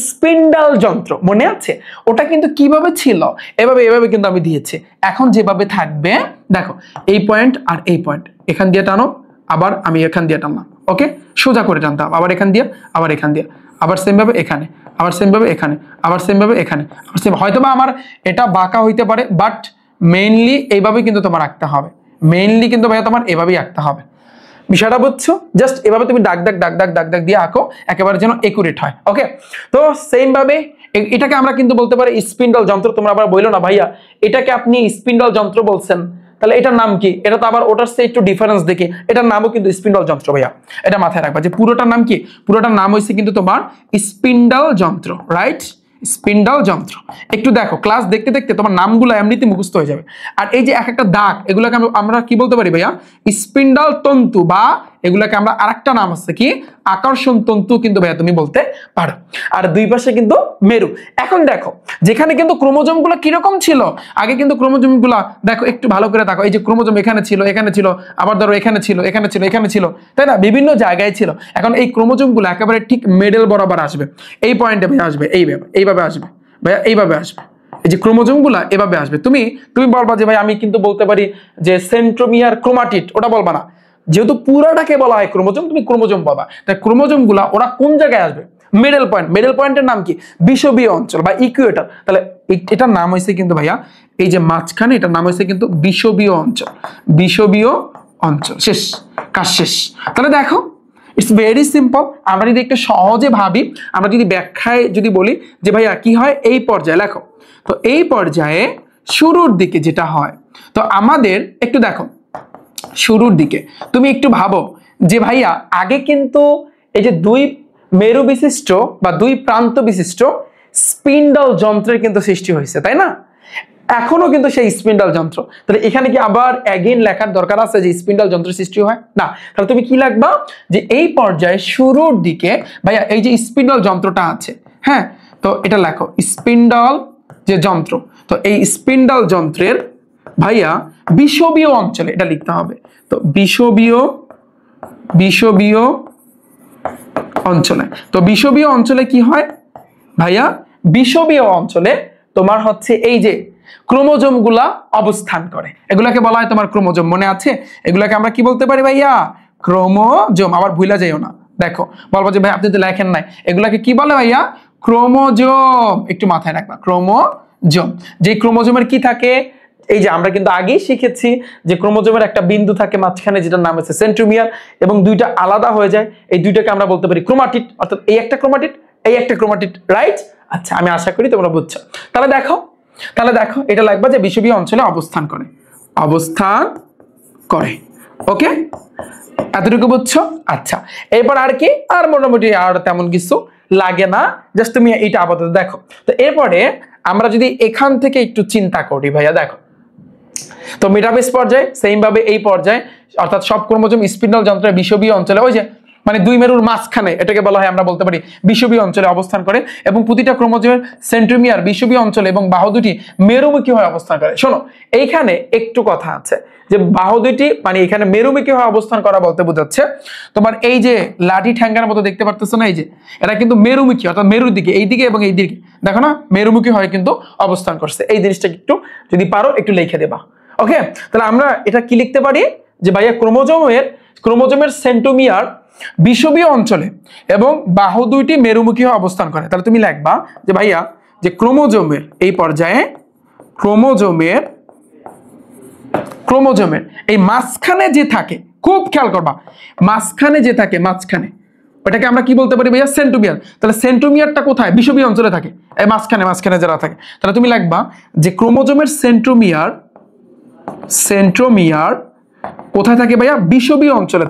স্পিন্ডল যন্ত্র, মনে আছে? ওটা কিন্তু কিভাবে ছিল, এভাবে কিন্তু আমি দিয়েছি। এখন যেভাবে থাকবে দেখো, এই পয়েন্ট আর এই পয়েন্ট এখান দিয়ে টানো, আবার আমি এখান দিয়ে টানলাম। ওকে, সোজা করে টানতাম, আবার এখান দিয়ে, আবার এখান দিয়ে, আবার সেম ভাবে এখানে, আবার সেম ভাবে এখানে, আবার সেম ভাবে এখানে, আবার সেম। হয়তোবা আমার এটা বাঁকা হইতে পারে, বাট মেইনলি এইভাবে কিন্তু তোমার আঁকতে হবে। মেইনলি কিন্তু ভাইয়া তোমার এভাবেই আঁকতে হবে। বিষয়টা বুঝছো? জাস্ট এভাবে তুমি দাগ দাগ দিয়ে আঁকো, একেবারে যেন একুরেট হয়। ওকে, তো সেম ভাবে এটাকে আমরা কিন্তু বলতে পারি স্পিন্ডল যন্ত্র। তোমরা আবার বললো না ভাইয়া এটাকে আপনি স্পিন্ডল যন্ত্র বলছেন, তাহলে এটার নাম কি? এটা তো আবার ওটার চেয়ে একটু ডিফারেন্স দেখি, এটার নামও কিন্তু স্পিন্ডল যন্ত্র ভাইয়া। এটা মাথায় রাখবা যে পুরোটার নাম কি? পুরোটার নাম হয়েছে কিন্তু তোমার স্পিন্ডল যন্ত্র, রাইট? স্পিন্ডল যন্ত্র। একটু দেখো, ক্লাস দেখতে দেখতে তোমার নামগুলো এমনিতে মুখস্থ হয়ে যাবে। আর এই যে এক একটা দাগ, এগুলোকে আমরা কি বলতে পারি ভাইয়া? স্পিন্ডল তন্তু, বা এগুলোকে আমরা আরেকটা নাম আছে কি? আকর্ষণ তন্তু কিন্তু ভাইয়া তুমি বলতে পারো। আর দুই পাশে কিন্তু মেরু। এখন দেখো যেখানে কিন্তু ক্রোমোজোমগুলো কিরকম ছিল, আগে কিন্তু ক্রোমোজোমগুলো দেখো একটু ভালো করে দেখো, এই যে ক্রোমোজোম এখানে ছিল, আবার ধরো এখানে ছিল, তাই না? বিভিন্ন জায়গায় ছিল। এখন এই ক্রোমোজোমগুলো একেবারে ঠিক মিডল বরাবর আসবে, এই পয়েন্টে ভাইয়া আসবে, এইভাবে আসবে ভাইয়া, এইভাবে আসবে। এই যে ক্রোমোজোমগুলো এভাবে আসবে। তুমি বলবা যে ভাই আমি কিন্তু বলতে পারি যে সেন্ট্রোমিয়ার ক্রোমাটিড, ওটা বলবা না, যেহেতু পুরাটাকে বলা হয় ক্রোমোজোম, তুমি ক্রোমোজোম পাবা। তাই ক্রোমোজোমগুলা ওরা কোন জায়গায় আসবে? মিডল পয়েন্টের নাম কি? বিষুবীয় অঞ্চল বা ইকুয়েটর। তাহলে এটার নাম হয়েছে কিন্তু ভাইয়া, এই যে মাঝখানে এটার নাম হয়েছে কিন্তু বিষুবীয় অঞ্চল। শেষ, কাজ শেষ। তাহলে দেখো ইটস ভেরি সিম্পল। আমরা যদি একটু সহজে ভাবি, আমরা যদি ব্যাখ্যায় যদি বলি যে ভাইয়া কি হয় এই পর্যায়ে, লেখো তো এই পর্যায়ে শুরুর দিকে যেটা হয়, তো আমাদের একটু দেখো শুরুর দিকে তুমি একটু ভাবো যে ভাইয়া আগে কিন্তু এই যে দুই মেরু বিশিষ্ট বা দুই প্রান্ত বিশিষ্ট স্পিন্ডল যন্ত্রের কিন্তু সৃষ্টি হয়েছে, তাই না? এখনো কিন্তু সেই স্পিন্ডল যন্ত্র। তাহলে এখানে কি আবার অ্যাগেইন লেখার দরকার আছে যে স্পিন্ডল যন্ত্র সৃষ্টি হয়? না। তাহলে তুমি কি লিখবা যে এই পর্যায়ে শুরুর দিকে ভাইয়া এই যে স্পিন্ডল যন্ত্রটা আছে, হ্যাঁ, তো এটা লেখো স্পিন্ডল যে যন্ত্র, তো এই স্পিন্ডল যন্ত্রের ভাইয়া বিষুবীয় অঞ্চলে এটা লিখতে হবে। তো বিষুবীয় অঞ্চলে, তো বিষুবীয় অঞ্চলে কি হয় ভাইয়া? বিষুবীয় অঞ্চলে তোমার হচ্ছে এই যে ক্রোমোজোম গুলা অবস্থান করে, এগুলাকে বলা হয় তোমার ক্রোমোজোম। মনে আছে? এগুলাকে আমরা কি বলতে পারি ভাইয়া? ক্রোমোজোম। আবার ভুলা যাইও না, দেখো বলবো যে ভাই আপনি তো লেখেন নাই, এগুলাকে কি বলে ভাইয়া? ক্রোমোজোম। একটু মাথায় রাখবা, ক্রোমোজোম। যে ক্রোমোজোমের কি থাকে, এই যে আমরা কিন্তু আগেই শিখেছি যে ক্রোমোজোমের একটা বিন্দু থাকে মাঝখানে, যেটার নাম হচ্ছে সেন্ট্রোমিয়ার, এবং দুইটা আলাদা হয়ে যায়, এই দুইটাকে আমরা বলতে পারি ক্রোমাটিড। অর্থাৎ এই একটা ক্রোমাটিড, এই একটা ক্রোমাটিড, রাইট? আচ্ছা, আমি আশা করি তোমরা বুঝছো। তাহলে দেখো এটা লাগবে যে বিষুবীয় অঞ্চলে অবস্থান করে। ওকে, এতটুকু বুঝছো? আচ্ছা, এরপর আর কি, আর মোটামুটি আর তেমন কিছু লাগে না, জাস্ট তুমি এইটা আপাতত দেখো। তো এরপরে আমরা যদি এখান থেকে একটু চিন্তা করি ভাইয়া, দেখো তো মেটাফেজ পর্যায়ে সেম ভাবে এই পর্যায়ে অর্থাৎ সব ক্রোমোজোম স্পিন্ডল যন্ত্রের বিষুবীয় অঞ্চলে, ওই যে মানে দুই মেরুর মাঝখানে, এটাকে বলা হয়, আমরা বলতে পারি বিষুবীয় অঞ্চলে অবস্থান করে, এবং প্রতিটা ক্রোমোজোমের সেন্ট্রোমিয়ার বিষুবীয় অঞ্চলে এবং বাহু দুটি মেরুমুখী হয়ে অবস্থান করে। শোনো, এইখানে একটু কথা আছে যে বাহু দুটি মানে এখানে মেরুমুখী হয়ে অবস্থান করা বলতে বোঝাচ্ছে তোমার এই যে লাঠি ঠ্যাঙ্গার মতো দেখতে পারতেছো না, এই যে এটা কিন্তু মেরুমুখী, অর্থাৎ মেরুর দিকে, এই দিকে এবং এই দিকে, দেখো না, মেরুমুখী হয়ে কিন্তু অবস্থান করছে। এই জিনিসটা একটু যদি পারো একটু লিখে দেবা। ওকে, তাহলে আমরা এটা কি লিখতে পারি যে ভাইয়া ক্রোমোজোমের সেন্ট্রোমিয়ার বিষুবীয় অঞ্চলে এবং বাহু দুইটি মেরুমুখী হয়ে অবস্থান করে। তাহলে তুমি লিখবা যে ভাইয়া যে ক্রোমোজোমের এই পর্যায়ে ক্রোমোজোমের এই মাঝখানে যে থাকে, খুব খেয়াল করবা, মাঝখানে যে থাকে, ওটাকে আমরা কি বলতে পারি ভাইয়া? সেন্ট্রোমিয়ার। তাহলে সেন্ট্রোমিয়ারটা কোথায়? বিষুবীয় অঞ্চলে থাকে, এই মাঝখানে যারা থাকে। তাহলে তুমি লিখবা যে ক্রোমোজোমের সেন্ট্রোমিয়ার কোথায় থাকে ভাইয়া? বিষুবীয় অঞ্চলে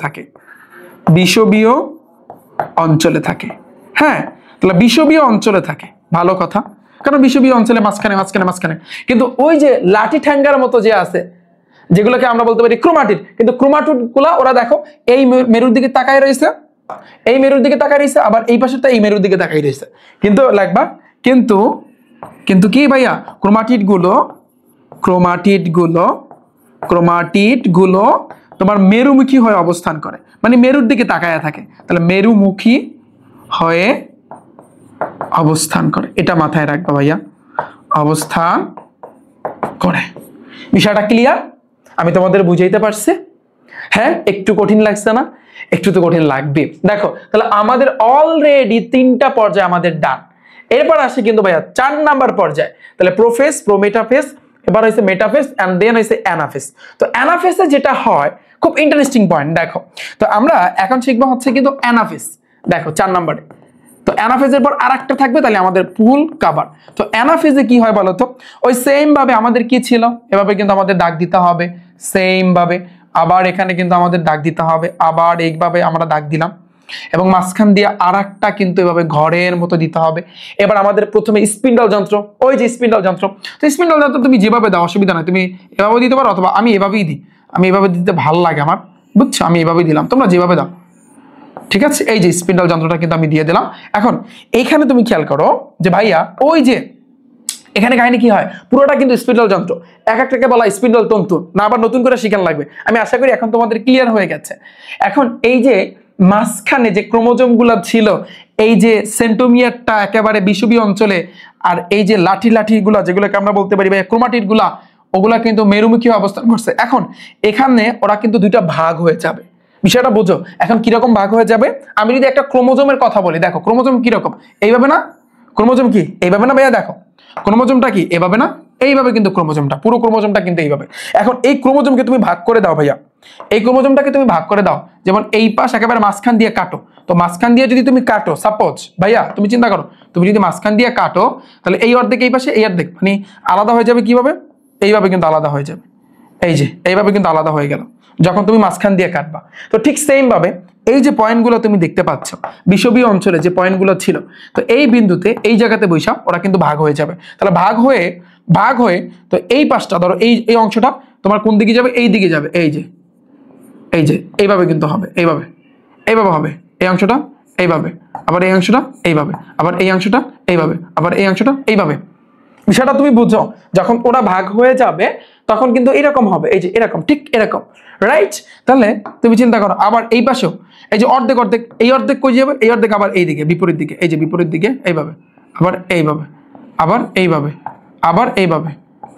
থাকে, হ্যাঁ। তাহলে বিষুবীয় অঞ্চলে থাকে, ভালো কথা, কারণ বিষুবীয় অঞ্চলে মাঝখানে। কিন্তু ওই যে লাঠি ঠ্যাঙ্গার মতো যে আছে, যেগুলোকে আমরা বলতে পারি ক্রোমাটিড, কিন্তু ক্রোমাটিড গুলা ওরা দেখো এই মেরুর দিকে তাকায় রয়েছে, আবার এই পাশেরটা এই মেরুর দিকে তাকাই রয়েছে। কিন্তু লাগবা কিন্তু কি ভাইয়া? ক্রোমাটিড গুলো তোমার মেরুমুখী হয়ে অবস্থান করে, মানে মেরুর দিকে তাকায়া থাকে। তাহলে মেরুমুখী হয়ে অবস্থান করে, এটা মাথায় রাখবা ভাইয়া, অবস্থান করে। বিষয়টা ক্লিয়ার? আমি তোমাদের বুঝাইতে পারছি? হ্যাঁ, একটু কঠিন লাগছে না? একটু তো কঠিন লাগবে। দেখো, তাহলে আমাদের অলরেডি 3টা পর্যায়ে আমাদের ডান। এরপর আসে কিন্তু ভাইয়া 4 নাম্বার পর্যায়ে। তাহলে প্রোফেজ, প্রোমেটাফেজ, এবার হইছে মেটাফেজ, এন্ড দেন হইছে অ্যানাফেজ। তো অ্যানাফেজে যেটা হয়, খুব ইন্টারেস্টিং পয়েন্ট, দেখো তো আমরা এখন শিখবো হচ্ছে কিন্তু অ্যানাফেজ। দেখো 4 নাম্বারে, তো অ্যানাফেজের পর আরেকটা থাকবে, তাহলে আমাদের ফুল কভার। তো অ্যানাফেজে কি হয় বলো তো? ওই সেম ভাবে আমাদের কি ছিল, এভাবে কিন্তু আমাদের দাগ দিতে হবে, সেম ভাবে আবার এখানে কিন্তু আমাদের দাগ দিতে হবে, আবার এইভাবে আমরা দাগ দিলাম, এবং মাঝখান দিয়ে আরেকটা কিন্তু এভাবে ঘরের মতো দিতে হবে। এবার আমাদের প্রথমে স্পিন্ডল যন্ত্র, ওই যে স্পিন্ডল যন্ত্র, তো স্পিন্ডল যন্ত্র তুমি যেভাবে দাও অসুবিধা নাই, তুমি এভাবে দিতে পারো, অথবা আমি এভাবেই দিই, আমি এভাবে দিতে ভালো লাগে আমার, বুঝছো? আমি এভাবেই দিলাম, তোমরা যেভাবে দাও, ঠিক আছে? এই যে স্পিন্ডল যন্ত্রটা কিন্তু আমি দিয়ে দিলাম। এখন এইখানে তুমি খেয়াল করো যে ভাইয়া ওই যে এখানে কাহিনী কি হয়, পুরোটা কিন্তু স্পিন্ডল যন্ত্র, এক একটাকে বলা স্পিন্ডল তন্তু না, আবার নতুন করে শিখানো লাগবে। আমি আশা করি এখন তোমাদের ক্লিয়ার হয়ে গেছে। এখন এই যে মাঝখানে যে ক্রোমোজোম গুলা ছিল, এই যে সেন্ট্রোমিয়ারটা একেবারে বিষুবীয় অঞ্চলে, আর এই যে লাঠি গুলা যেগুলোকে আমরা বলতে পারি ভাই ক্রোমাটিড গুলা, ওগুলা কিন্তু মেরুমুখী অবস্থান করছে। এখন এখানে ওরা কিন্তু দুইটা ভাগ হয়ে যাবে, বিষয়টা বোঝো। এখন কিরকম ভাগ হয়ে যাবে, আমি যদি একটা ক্রোমোজোমের কথা বলি, দেখো ক্রোমোজোম কিরকম, এইভাবে না? ক্রোমোজোম কি এইভাবে না ভাইয়া? দেখো ক্রোমোজোমটা কি এভাবে না? এইভাবে কিন্তু ক্রোমোজোমটা, পুরো ক্রোমোজোমটা কিন্তু এইভাবে। এখন এই ক্রোমোজোমকে তুমি ভাগ করে দাও ভাইয়া, এই ক্রোমোজোমটাকে তুমি ভাগ করে দাও, যেমন এই পাশ একেবারে মাঝখান দিয়ে কাটো। তো মাঝখান দিয়ে যদি তুমি কাটো, সাপোজ ভাইয়া তুমি চিন্তা করো, তুমি যদি মাঝখান দিয়ে কাটো, তাহলে এই অর্ধেক এই পাশে, এই অর্ধেক মানে আলাদা হয়ে যাবে। কিভাবে? এইভাবে কিন্তু আলাদা হয়ে যাবে, এই যে এইভাবে কিন্তু আলাদা হয়ে গেল যখন তুমি মাঝখান দিয়ে কাটবা। তো ঠিক সেম ভাবে এই যে পয়েন্টগুলো তুমি দেখতে পাচ্ছ, বিষুবীয় অঞ্চলে যে পয়েন্টগুলো ছিল, তো এই বিন্দুতে এই জায়গাতে বৈশা ওরা কিন্তু ভাগ হয়ে যাবে। তাহলে ভাগ হয়ে ভাগ হয়ে, তো এই পাশটা ধরো এই এই অংশটা তোমার কোন দিকে যাবে, এই দিকে যাবে, এই যে এইভাবে কিন্তু হবে, এইভাবে হবে এই অংশটা এইভাবে, আবার এই অংশটা এইভাবে, আবার এই অংশটা এইভাবে, আবার এই অংশটা এইভাবে। বিষয়টা তুমি বুঝো, যখন ওরা ভাগ হয়ে যাবে তখন কিন্তু এরকম হবে, এই যে এরকম, ঠিক এরকম, রাইট? তাহলে তুমি চিন্তা করো, আবার এই পাশেও এই যে অর্ধেক অর্ধেক, এই অর্ধেক কই যাবে, এই অর্ধেক আবার এই দিকে বিপরীত দিকে, এই যে বিপরীত দিকে এইভাবে, আবার এইভাবে, আবার এইভাবে, আবার এইভাবে,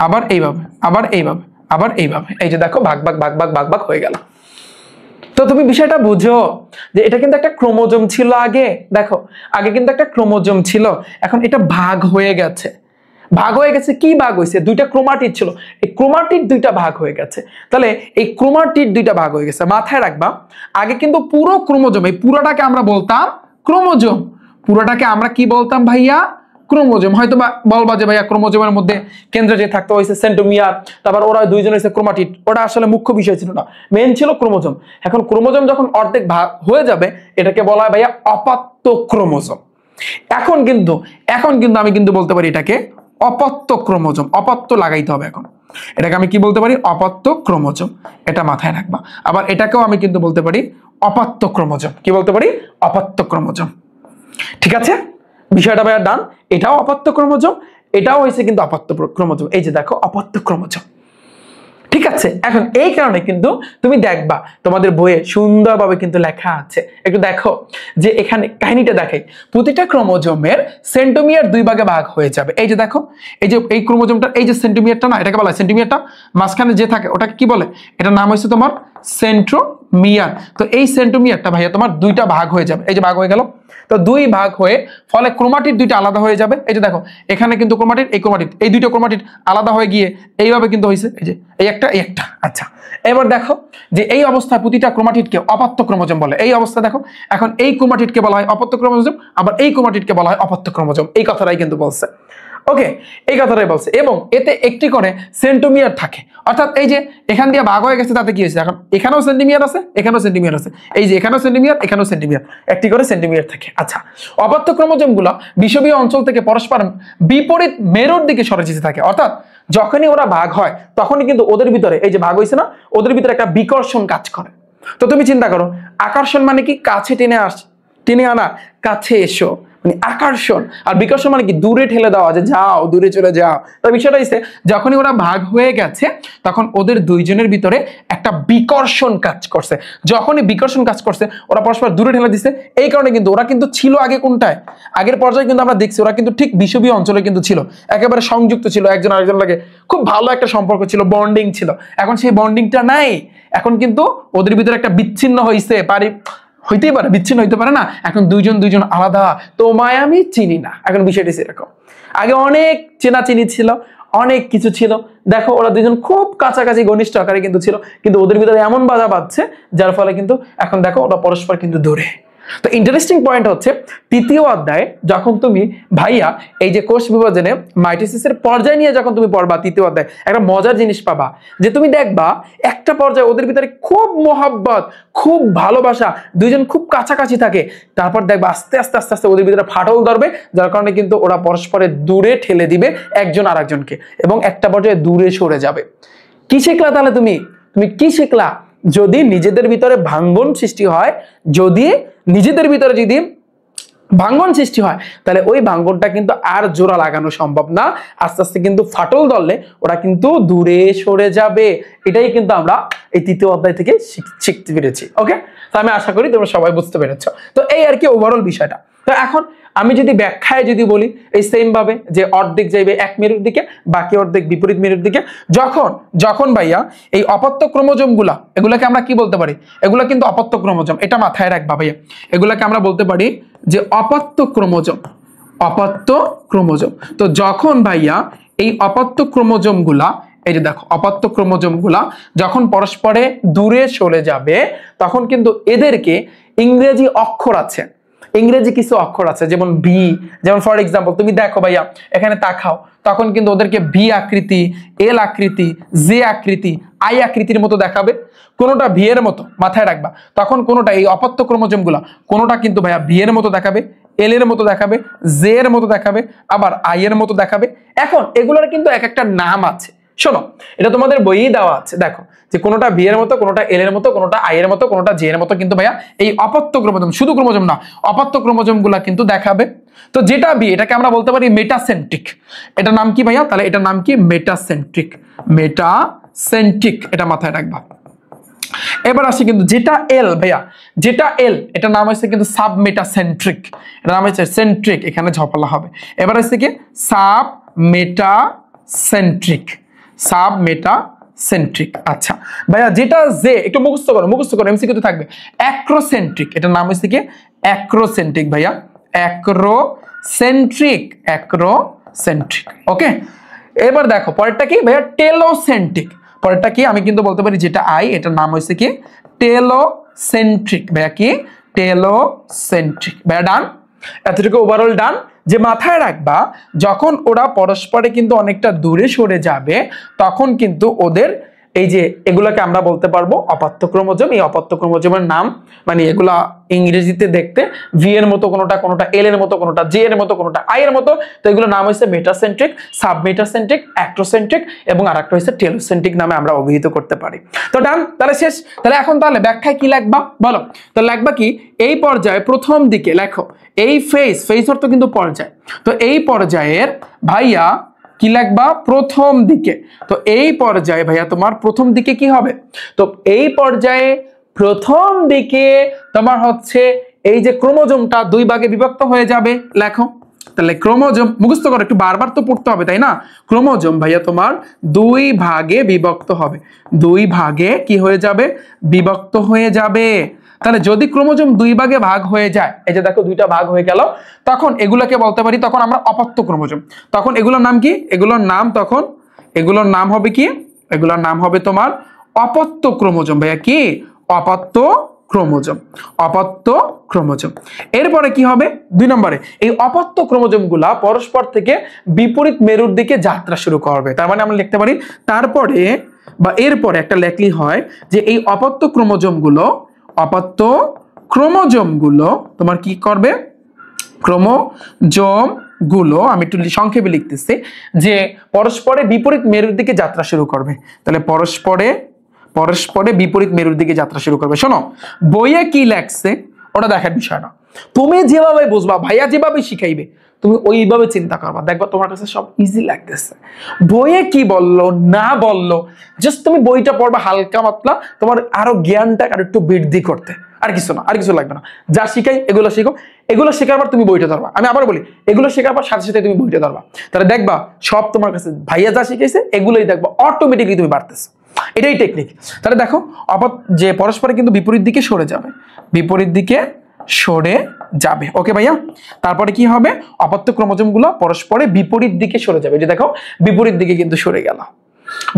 আবার এইভাবে, আবার এইভাবে, আবার এইভাবে, এই যে দেখো ভাগ ভাগ ভাগ ভাগ ভাগ ভাগ হয়ে গেল। তো তুমি বিষয়টা বুঝো যে এটা কিন্তু একটা ক্রোমোজোম ছিল আগে, দেখো আগে কিন্তু একটা ক্রোমোজোম ছিল, এখন এটা ভাগ হয়ে গেছে। ভাগ হয়ে গেছে, কি ভাগ হয়েছে? দুইটা ক্রোমাটিড ছিল, এই ক্রোমাটিড দুইটা ভাগ হয়ে গেছে। তাহলে এই ক্রোমাটিড দুইটা ভাগ হয়ে গেছে, মাথায় রাখবা আগে কিন্তু পুরো ক্রোমোজোম, এই পুরোটাকে আমরা বলতাম ক্রোমোজোম, পুরোটাকে আমরা কি বলতাম ভাইয়া? ক্রোমোজোম। হয়তো বা বলবা যে ভাইয়া ক্রোমোজোমের মধ্যে কেন্দ্রে যে থাকতো হয়েছে সেন্ট্রোমিয়ার, তারপর ওরা দুইজন হয়েছে ক্রোমাটিড, ওটা আসলে মুখ্য বিষয় ছিল না, মেন ছিল ক্রোমোজোম। এখন ক্রোমোজোম যখন অর্ধেক ভাগ হয়ে যাবে এটাকে বলা হয় ভাইয়া অপত্য ক্রোমোজোম। এখন কিন্তু আমি কিন্তু বলতে পারি এটাকে অপত্য ক্রোমোজোম, অপত্য লাগাইতে হবে এখন, এটাকে আমি কি বলতে পারি? অপত্য ক্রোমোজোম, এটা মাথায় রাখবা। আবার এটাকেও আমি কিন্তু বলতে পারি অপত্য ক্রোমোজোম, কি বলতে পারি? অপত্য ক্রোমোজোম। ঠিক আছে, বিষয়টা ভাইয়া ডান। এটাও অপত্য ক্রোমোজোম, এটাও হয়েছে কিন্তু অপত্য ক্রোমোজোম, এই যে দেখো অপত্য ক্রোমোজোম। ঠিক আছে, এখন এই কারণে কিন্তু তুমি দেখবা তোমাদের বইয়ে সুন্দরভাবে কিন্তু লেখা আছে, একটু দেখো যে এখানে কাহিনীটা দেখাই, প্রতিটা ক্রোমোজোমের সেন্ট্রোমিয়ার দুই ভাগে ভাগ হয়ে যাবে। এই যে দেখো, এই যে এই ক্রোমোজোমটা, এই যে সেন্ট্রোমিয়ারটা না, এটাকে বলা হয় সেন্ট্রোমিয়ারটা, মাঝখানে যে থাকে ওটাকে কি বলে? এটার নাম হচ্ছে তোমার সেন্ট্রোমিয়ার। তো এই সেন্ট্রোমিয়ারটা ভাইয়া তোমার দুইটা ভাগ হয়ে যাবে, এই যে ভাগ হয়ে গেল, তো দুই ভাগ হয়ে ফলে ক্রোমাটিড দুইটা আলাদা হয়ে যাবে। এই যে দেখো এখানে কিন্তু ক্রোমাটিড, এই ক্রোমাটিড, এই দুইটা ক্রোমাটিড আলাদা হয়ে গিয়ে এইভাবে কিন্তু হয়েছে, এই যে এই একটা এই একটা। আচ্ছা, এবার দেখো যে এই অবস্থায় প্রতিটা ক্রোমাটিডকে অপত্য ক্রোমোজোম বলে। এই অবস্থা দেখো, এখন এই ক্রোমাটিডকে বলা হয় অপত্য ক্রোমোজোম, আবার এই ক্রোমাটিডকে বলা হয় অপত্য ক্রোমোজোম, এই কথাটাই কিন্তু বলছে। ওকে, এই কথাটাই বলছে, এবং এতে একটি করে সেন্ট্রোমিয়ার থাকে, অর্থাৎ এই যে এখান দিয়ে ভাগ হয়ে গেছে, তাতে কি হয়েছে? এখন এখানেও সেন্টিমিয়ার আছে, এখানেও সেন্টিমিয়ার আছে, এই যে এখানেও সেন্টিমিয়ার, এখানেও সেন্টিমিয়ার, একটি করে সেন্টিমিয়ার থাকে। আচ্ছা, অপত্য ক্রোমোজোমগুলো বিষুবীয় অঞ্চল থেকে পরস্পর বিপরীত মেরুর দিকে সরে যেতে থাকে, অর্থাৎ যখনই ওরা ভাগ হয় তখনই কিন্তু ওদের ভিতরে, এই যে ভাগ হয়েছে না, ওদের ভিতরে একটা বিকর্ষণ কাজ করে। তো তুমি চিন্তা করো, আকর্ষণ মানে কি? কাছে টেনে আনা, কাছে এসো, মানে আকর্ষণ। আর বিকর্ষণ মানে কি? দূরে ঠেলে দেওয়া, যে যাও, দূরে চলে যাও। তো বিষয়টা হচ্ছে যখনই ওরা ভাগ হয়ে গেছে তখন ওদের দুইজনের ভিতরে একটা বিকর্ষণ কাজ করছে, যখনই বিকর্ষণ কাজ করছে ওরা পরস্পর দূরে ঠেলে দিচ্ছে। এই কারণে কিন্তু ওরা কিন্তু ছিল আগে কোনটায়? আগের পর্যায়ে কিন্তু আমরা দেখছি ওরা কিন্তু ঠিক বিষুবীয় অঞ্চলে কিন্তু ছিল, একেবারে সংযুক্ত ছিল, একজন আরেকজন লাগে খুব ভালো একটা সম্পর্ক ছিল, বন্ডিং ছিল। এখন সেই বন্ডিংটা নাই, এখন কিন্তু ওদের ভিতরে একটা বিচ্ছিন্ন হয়েছে, হইতেই পারে, বিচ্ছিন্ন হইতে পারে না, এখন দুইজন আলাদা, তোমায় আমি চিনি না। এখন বিষয়টি সেরকম, আগে অনেক চেনাচিনি ছিল, অনেক কিছু ছিল, দেখো ওরা দুজন খুব কাছাকাছি ঘনিষ্ঠ আকারে কিন্তু ছিল, কিন্তু ওদের ভিতরে এমন বাধা বাঁধছে যার ফলে কিন্তু এখন দেখো ওরা পরস্পর কিন্তু দূরে। তো ইন্টারেস্টিং পয়েন্ট হচ্ছে তৃতীয় অধ্যায়ে যখন তুমি ভাইয়া এই যে কোষ বিভাজনে মাইটোসিসের পর্যায় নিয়ে যখন তুমি পড়বা, তৃতীয় অধ্যায় একটা মজার জিনিস পাবা, যে তুমি দেখবা একটা পর্যায়ে ওদের ভিতরে খুব মোহাব্বত, খুব ভালোবাসা, দুইজন খুব কাছাকাছি থাকে, তারপর দেখবা আস্তে আস্তে আস্তে আস্তে ওদের ভিতরে ফাটল ধরবে, যার কারণে কিন্তু ওরা পরস্পরের দূরে ঠেলে দিবে একজন আরেকজনকে, এবং একটা পর্যায়ে দূরে সরে যাবে। কি শিখলা তাহলে তুমি কি শিখলা? যদি নিজেদের ভিতরে ভাঙ্গন সৃষ্টি হয়, যদি ভাঙ্গন সৃষ্টি হয়, তাহলে ওই ভাঙ্গনটা কিন্তু আর জোড়া লাগানো সম্ভব না, আস্তে আস্তে কিন্তু ফাটল ধরলে ওরা কিন্তু দূরে সরে যাবে। এটাই কিন্তু আমরা এই তৃতীয় অধ্যায় থেকে শিখতে পেরেছি। ওকে, তো আমি আশা করি তোমরা সবাই বুঝতে পেরেছো। তো এই আর কি ওভারঅল বিষয়টা। তো এখন আমি যদি ব্যাখ্যায় যদি বলি, এই সেম ভাবে যে অর্ধেক যাইবে এক মেরুর দিকে, বাকি অর্ধেক বিপরীত মেরুর দিকে, যখন ভাইয়া এই অপত্য ক্রোমোজোম গুলা, এগুলাকে আমরা কি বলতে পারি? এগুলা কিন্তু অপত্য ক্রোমোজোম, এটা মাথায় রাখবা ভাইয়া, এগুলাকে আমরা বলতে পারি যে অপত্য ক্রোমোজোম, অপত্য ক্রোমোজোম। তো যখন ভাইয়া এই অপত্য ক্রোমোজোম গুলা, এই যে দেখো অপত্য ক্রোমোজোম গুলা যখন পরস্পরে দূরে চলে যাবে, তখন কিন্তু এদেরকে ইংরেজি অক্ষর আছে, ইংরেজি কিছু অক্ষর আছে, যেমন ভি, যেমন ফর এক্সাম্পল তুমি দেখো ভাইয়া এখানে তাকাও, তখন কিন্তু ওদেরকে ভি আকৃতি, এল আকৃতি, জে আকৃতি, আই আকৃতির মতো দেখাবে, কোনোটা ভি এর মতো, মাথায় রাখবা। তখন কোনোটা এই অপত্য ক্রোমোজোম গুলা কোনোটা কিন্তু ভাইয়া ভি এর মতো দেখাবে, এল এর মতো দেখাবে, জে এর মতো দেখাবে, আবার আই এর মতো দেখাবে। এখন এগুলোর কিন্তু এক একটা নাম আছে। শোনো, এটা তোমাদের বইয়েই দেওয়া আছে, দেখো যে কোনোটা বি এর মতো, কোনোটা এল এর মতো, কোনোটা আই এর মতো, কোনোটা জে এর মতো, কিন্তু ভাইয়া এই অপত্য ক্রোমোজোম, শুধু ক্রোমোজোম না, অপত্য ক্রোমোজোম গুলা কিন্তু দেখাবে। তো যেটা বি, এটাকে আমরা বলতে পারি মেটাসেন্ট্রিক। এটার নাম কি ভাইয়া? তাহলে এটার নাম কি? মেটাসেন্ট্রিক। মেটাসেন্ট্রিক, এটা মাথায় রাখবা। এবার আসি কিন্তু যেটা এল ভাইয়া, যেটা এল, এটার নাম হচ্ছে কিন্তু সাবমেটাসেন্ট্রিক। এটার নাম হচ্ছে সেন্ট্রিক, এখানে ঝপালা হবে। এবার আসছে কি? সাবমেটাসেন্ট্রিক। সাবমেটাসেন্ট্রিক। আচ্ছা ভাইয়া, যেটা জে, একটু মুখস্থ করো, মুখস্থ করো, এমসিকিউ তে থাকবে। অ্যাক্রোসেন্ট্রিক, এটার নাম হচ্ছে কি? অ্যাক্রোসেন্ট্রিক ভাইয়া, অ্যাক্রোসেন্ট্রিক, অ্যাক্রোসেন্ট্রিক। ওকে, এবার দেখো পরেরটা কি ভাইয়া? টেলোসেন্ট্রিক। পরেরটা কি? আমি কিন্তু বলতে পারি যেটা আই, এটার নাম হচ্ছে কি? টেলোসেন্ট্রিক। ভাইয়া কি? টেলোসেন্ট্রিক। ভাইয়া ডান? এতটুকু ওভারঅল ডান। যে মাথায় রাখবা, যখন ওরা পরস্পরে কিন্তু অনেকটা দূরে সরে যাবে, তখন কিন্তু ওদের এই যে এগুলাকে আমরা বলতে পারবো অপত্য ক্রোমোজোম। এই অপত্য ক্রোমোজোমের নাম মানে এগুলা ইংরেজিতে দেখতে ভি এর মতো, কোনোটা কোনোটা এল এর মতো, কোনোটা জে এর মতো, কোনোটা আই এর মতো। তো এগুলোর নাম হচ্ছে মেটাসেন্ট্রিক, সাবমেটাসেন্ট্রিক, অ্যাক্রোসেন্ট্রিক এবং আরেকটা হচ্ছে টেলোসেন্ট্রিক নামে আমরা অভিহিত করতে পারি। তো ডান, তাহলে শেষ। তাহলে এখন তাহলে ব্যাখ্যায় কি লাগবা বলো? তো লাগবা কি? এই পর্যায়ে প্রথম দিকে লেখো, এই ফেজ, ফেজ অর্থ কিন্তু পর্যায়। তো এই পর্যায়ের ভাইয়া কি লাগবা? প্রথম দিকে। তো এই পর্যায়ে ভাইয়া তোমার প্রথম দিকে কি হবে? তো এই পর্যায়ে প্রথম দিকে তোমার হচ্ছে এই যে ক্রোমোজোমটা দুই ভাগে বিভক্ত হয়ে যাবে। লেখো তাহলে ক্রোমোজোম, মুখস্থ করো, একটু বারবার তো পড়তে হবে তাই না? ক্রোমোজোম ভাইয়া তোমার দুই ভাগে বিভক্ত হবে। দুই ভাগে কি হয়ে যাবে? বিভক্ত হয়ে যাবে। তাহলে যদি ক্রোমোজোম দুই ভাগে ভাগ হয়ে যায়, এই যে দেখো দুইটা ভাগ হয়ে গেল, তখন এগুলোকে বলতে পারি তখন আমরা অপত্য ক্রোমোজোম। তখন এগুলোর নাম কি? এগুলোর নাম তখন, এগুলোর নাম হবে কি? এগুলোর নাম হবে তোমার অপত্য ক্রোমোজোম। ভাইয়া কি? অপত্য ক্রোমোজোম। অপত্য ক্রোমোজোম। এরপরে কি হবে? 2 নম্বরে এই অপত্য ক্রোমোজোম গুলা পরস্পর থেকে বিপরীত মেরুর দিকে যাত্রা শুরু করবে। তার মানে আমরা লিখতে পারি তারপরে বা এরপরে একটা লেখলি হয় যে এই অপত্য ক্রোমোজোম গুলো, অপত্য ক্রোমোজোম গুলো তোমার কি করবে? ক্রোমোজোম গুলো আমি একটু সংক্ষেপে লিখতেছি যে পরস্পরে বিপরীত মেরুর দিকে যাত্রা শুরু করবে। তাহলে পরস্পরে বিপরীত মেরুর দিকে যাত্রা শুরু করবে। শোনো, বইয়ে কি লেখছে ওটা দেখার বিষয় না, তুমি যেভাবে বুঝবা, ভাইয়া যেভাবে শিখাইবে তুমি ওইভাবে চিন্তা করবা, দেখবা তোমার কাছে সব ইজি লাগতেছে। বইয়ে কি বললো না বললো, জাস্ট তুমি বইটা পড়বা হালকা পাতলা, তোমার আরো জ্ঞানটা আর একটু বৃদ্ধি করতে, আর কিছু না, আর কিছু লাগবে না। যা শিখাই এগুলো শিখো, এগুলো শেখার পর তুমি বইটা ধরবা। আমি আবার বলি, এগুলো শেখার পর সাথে সাথে তুমি বইটা ধরবা, তাহলে দেখবা সব তোমার কাছে ভাইয়া যা শিখাইছে এগুলোই দেখবা অটোমেটিকলি তুমি বাড়তেছো। এটাই টেকনিক। তাহলে দেখো যে পরস্পরে কিন্তু বিপরীত দিকে সরে যাবে, বিপরীত দিকে সরে যাবে। ওকে ভাইয়া, তারপরে কি হবে? অপত্য ক্রোমোজোম গুলো পরস্পরে বিপরীত দিকে সরে যাবে। যে দেখো বিপরীত দিকে কিন্তু সরে গেল।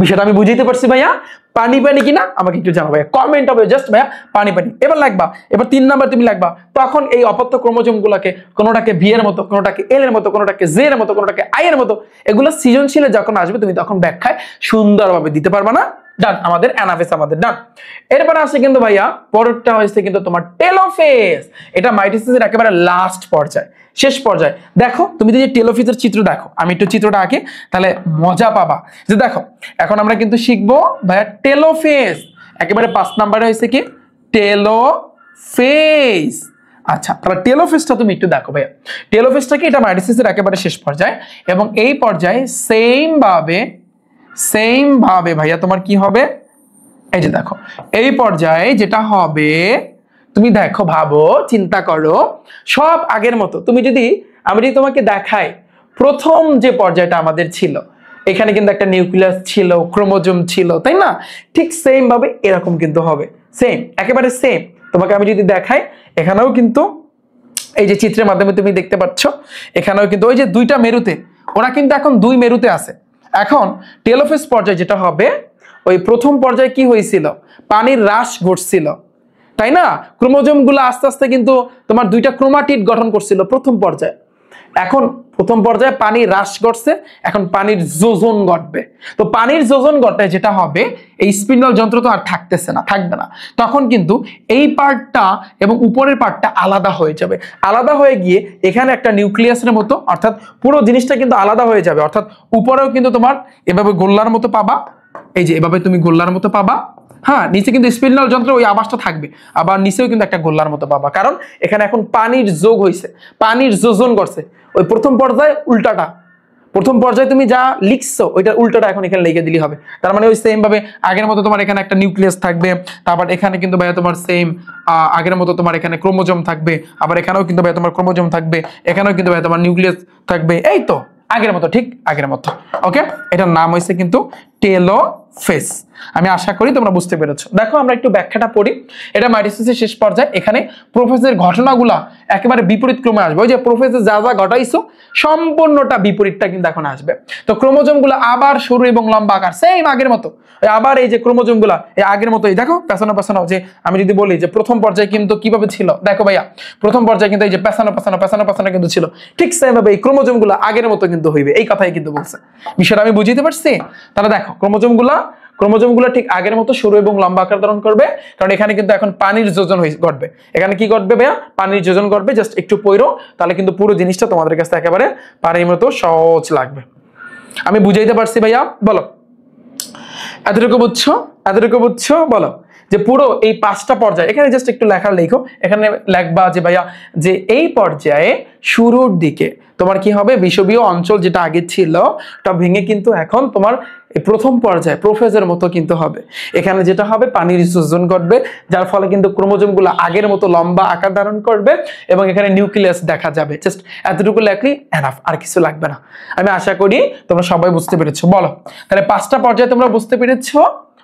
বিষয়টা আমি বুঝাইতে পারছি ভাইয়া? পানি পানি কিনা আমাকে একটু জানাও ভাইয়া, কমেন্ট হবে জাস্ট ভাইয়া পানি পানি। এবার লাগবা, এবার 3 নাম্বার তুমি লাগবা, তখন এই অপত্য ক্রোমোজোম গুলাকে কোনোটাকে ভি এর মতো, কোনোটাকে এল এর মতো, কোনোটাকে জে এর মতো, কোনোটাকে আই এর মতো, এগুলো সৃজনশীলে যখন আসবে তুমি তখন ব্যাখ্যায় সুন্দরভাবে দিতে পারবা না। ডান, আমাদের অ্যানাফেজ আমাদের ডান। এরপর আসে কিন্তু ভাইয়া পরেরটা হয়েছে কিন্তু তোমার টেলোফেজ। এটা মাইটোসিসের একেবারে লাস্ট পর্যায়ে, শেষ পর্যায়ে। দেখো তুমি যদি টেলোফেজের চিত্র দেখো, আমি একটু চিত্রটা আঁকি তাহলে মজা পাবা। যে দেখো এখন আমরা কিন্তু শিখবো ভাইয়া টেলোফেজ, একেবারে 5 নম্বরে হয়েছে কি? টেলোফেজ। আচ্ছা, তাহলে টেলোফেজটা তুমি একটু দেখো ভাইয়া। টেলোফেজটা কি? এটা মাইটোসিসের একেবারে শেষ পর্যায়ে, এবং এই পর্যায়ে সেম ভাবে ভাইয়া তোমার কি হবে? এই যে দেখো এই পর্যায়ে যেটা হবে, তুমি দেখো, ভাবো, চিন্তা করো, সব আগের মতো। আমি যদি তোমাকে দেখাই প্রথম যে পর্যায়টা আমাদের ছিল, এখানে কিন্তু একটা নিউক্লিয়াস ছিল, ক্রোমোজোম ছিল, তাই না? ঠিক সেম ভাবে এরকম কিন্তু হবে, সেম, একেবারে সেম। তোমাকে আমি যদি দেখাই, এখানেও কিন্তু এই যে চিত্রের মাধ্যমে তুমি দেখতে পাচ্ছ, এখানেও কিন্তু ওই যে দুইটা মেরুতে, ওরা কিন্তু এখন 2 মেরুতে আছে। এখন টেলোফেজ পর্যায়ে যেটা হবে, ওই প্রথম পর্যায়ে কি হয়েছিল? পানির হ্রাস ঘটছিল, তাই না? ক্রোমোজোম গুলো আস্তে আস্তে কিন্তু তোমার 2টা ক্রোমাটিড গঠন করছিল প্রথম পর্যায়ে। এখন প্রথম পর্যায়ে পানি হ্রাস ঘটছে, এখন পানির যোজন ঘটবে। তো পানির যোজন ঘটে যেটা হবে, এই স্পিন্ডল যন্ত্র তো আর থাকতেছে না, থাকবে না, তখন কিন্তু এই পার্টটা এবং উপরের পার্টটা আলাদা হয়ে যাবে। আলাদা হয়ে গিয়ে এখানে একটা নিউক্লিয়াসের মতো, অর্থাৎ পুরো জিনিসটা কিন্তু আলাদা হয়ে যাবে। অর্থাৎ উপরেও কিন্তু তোমার এভাবে গোল্লার মতো পাবা, এই যে এভাবে তুমি গোল্লার মতো পাবা। হ্যাঁ, নিচে কিন্তু স্পিন্ডল যন্ত্র ওই আবাসটা থাকবে, আবার নিচেও কিন্তু একটা গোল্লার মতো পাবা, কারণ এখানে এখন পানির যোগ হয়েছে, পানির যোজন করছে। ওই প্রথম পর্যায়ে উল্টাটা, প্রথম পর্যায়ে তুমি যা লিখছো ওইটার উল্টাটা এখন এখানে লিখে দিলেই হবে। তার মানে ওই সেম ভাবে আগের মতো তোমার এখানে একটা নিউক্লিয়াস থাকবে, তারপর এখানে কিন্তু ভাইয়া তোমার সেম আগের মতো তোমার এখানে ক্রোমোজোম থাকবে, আবার এখানেও কিন্তু ভাইয়া তোমার ক্রোমোজোম থাকবে, এখানেও কিন্তু ভাইয়া তোমার নিউক্লিয়াস থাকবে, এই তো আগের মতো, ঠিক আগের মতো। ওকে, এটার নাম হয়েছে কিন্তু টেলোফেজ। আমি আশা করি তোমরা বুঝতে পেরেছো। দেখো আমরা একটু ব্যাখ্যাটা পড়ি। এটা মাইটোসিসের শেষ পর্যায়ে, এখানে প্রোফেজের ঘটনাগুলা একেবারে বিপরীত ক্রমে আসবে। ওই যে প্রোফেজে যা যা ঘটাইছো সম্পূর্ণটা বিপরীতটা কিন্তু এখন আসবে। তো ক্রোমোজোমগুলো আবার সরু এবং লম্বা আকার, সেম আগের মতো। আবার এই যে ক্রোমোজোমগুলা এই আগের মতোই, দেখো পেছানো পেছানো। যে আমি যদি বলি যে প্রথম পর্যায়ে কিন্তু কিভাবে ছিল, দেখো ভাইয়া প্রথম পর্যায়ে কিন্তু এই যে পেছানো পেছানো পেছানো পেছানো কিন্তু ছিল, ঠিক সেম ভাবে এই ক্রোমোজোমগুলো আগের মতো কিন্তু হইবে, এই কথাই কিন্তু বলছে। বিষয়টা আমি বুঝিতে পারছি? তাহলে দেখো ক্রোমোজোমগুলো ঠিক আগের মতো সরু এবং লম্বা আকার ধারণ করবে, কারণ এখানে কিন্তু এখন পানির যোজন ঘটবে। এখানে কি ঘটবে ভাইয়া? পানির যোজন ঘটবে। জাস্ট একটু পড়ো, তাহলে কিন্তু পুরো জিনিসটা তোমাদের কাছে একেবারে পানির মতো সহজ লাগবে। আমি বুঝাইতে পারছি ভাইয়া? বলো এতটুকু বুঝছো? এতটুকু বুঝছো? বলো যে পুরো এই 5টা পর্যায়ে, এখানে জাস্ট একটু লেখো, এখানে লেখবা যে ভাইয়া যে এই পর্যায়ে শুরুর দিকে তোমার কি হবে, বিষুবীয় অঞ্চল যেটা আগে ছিল তা ভেঙে কিন্তু এখন তোমার প্রথম পর্যায়ে প্রোফেজের মতো কিন্তু হবে। এখানে যেটা হবে পানির যোজন ঘটবে, যার ফলে কিন্তু ক্রোমোজোমগুলো আগের মতো লম্বা আকার ধারণ করবে এবং এখানে নিউক্লিয়াস দেখা যাবে। জাস্ট এতটুকু লেখলি এনাফ, আর কিছু লাগবে না। আমি আশা করি তোমরা সবাই বুঝতে পেরেছো। বলো তাহলে 5টা পর্যায়ে তোমরা বুঝতে পেরেছো?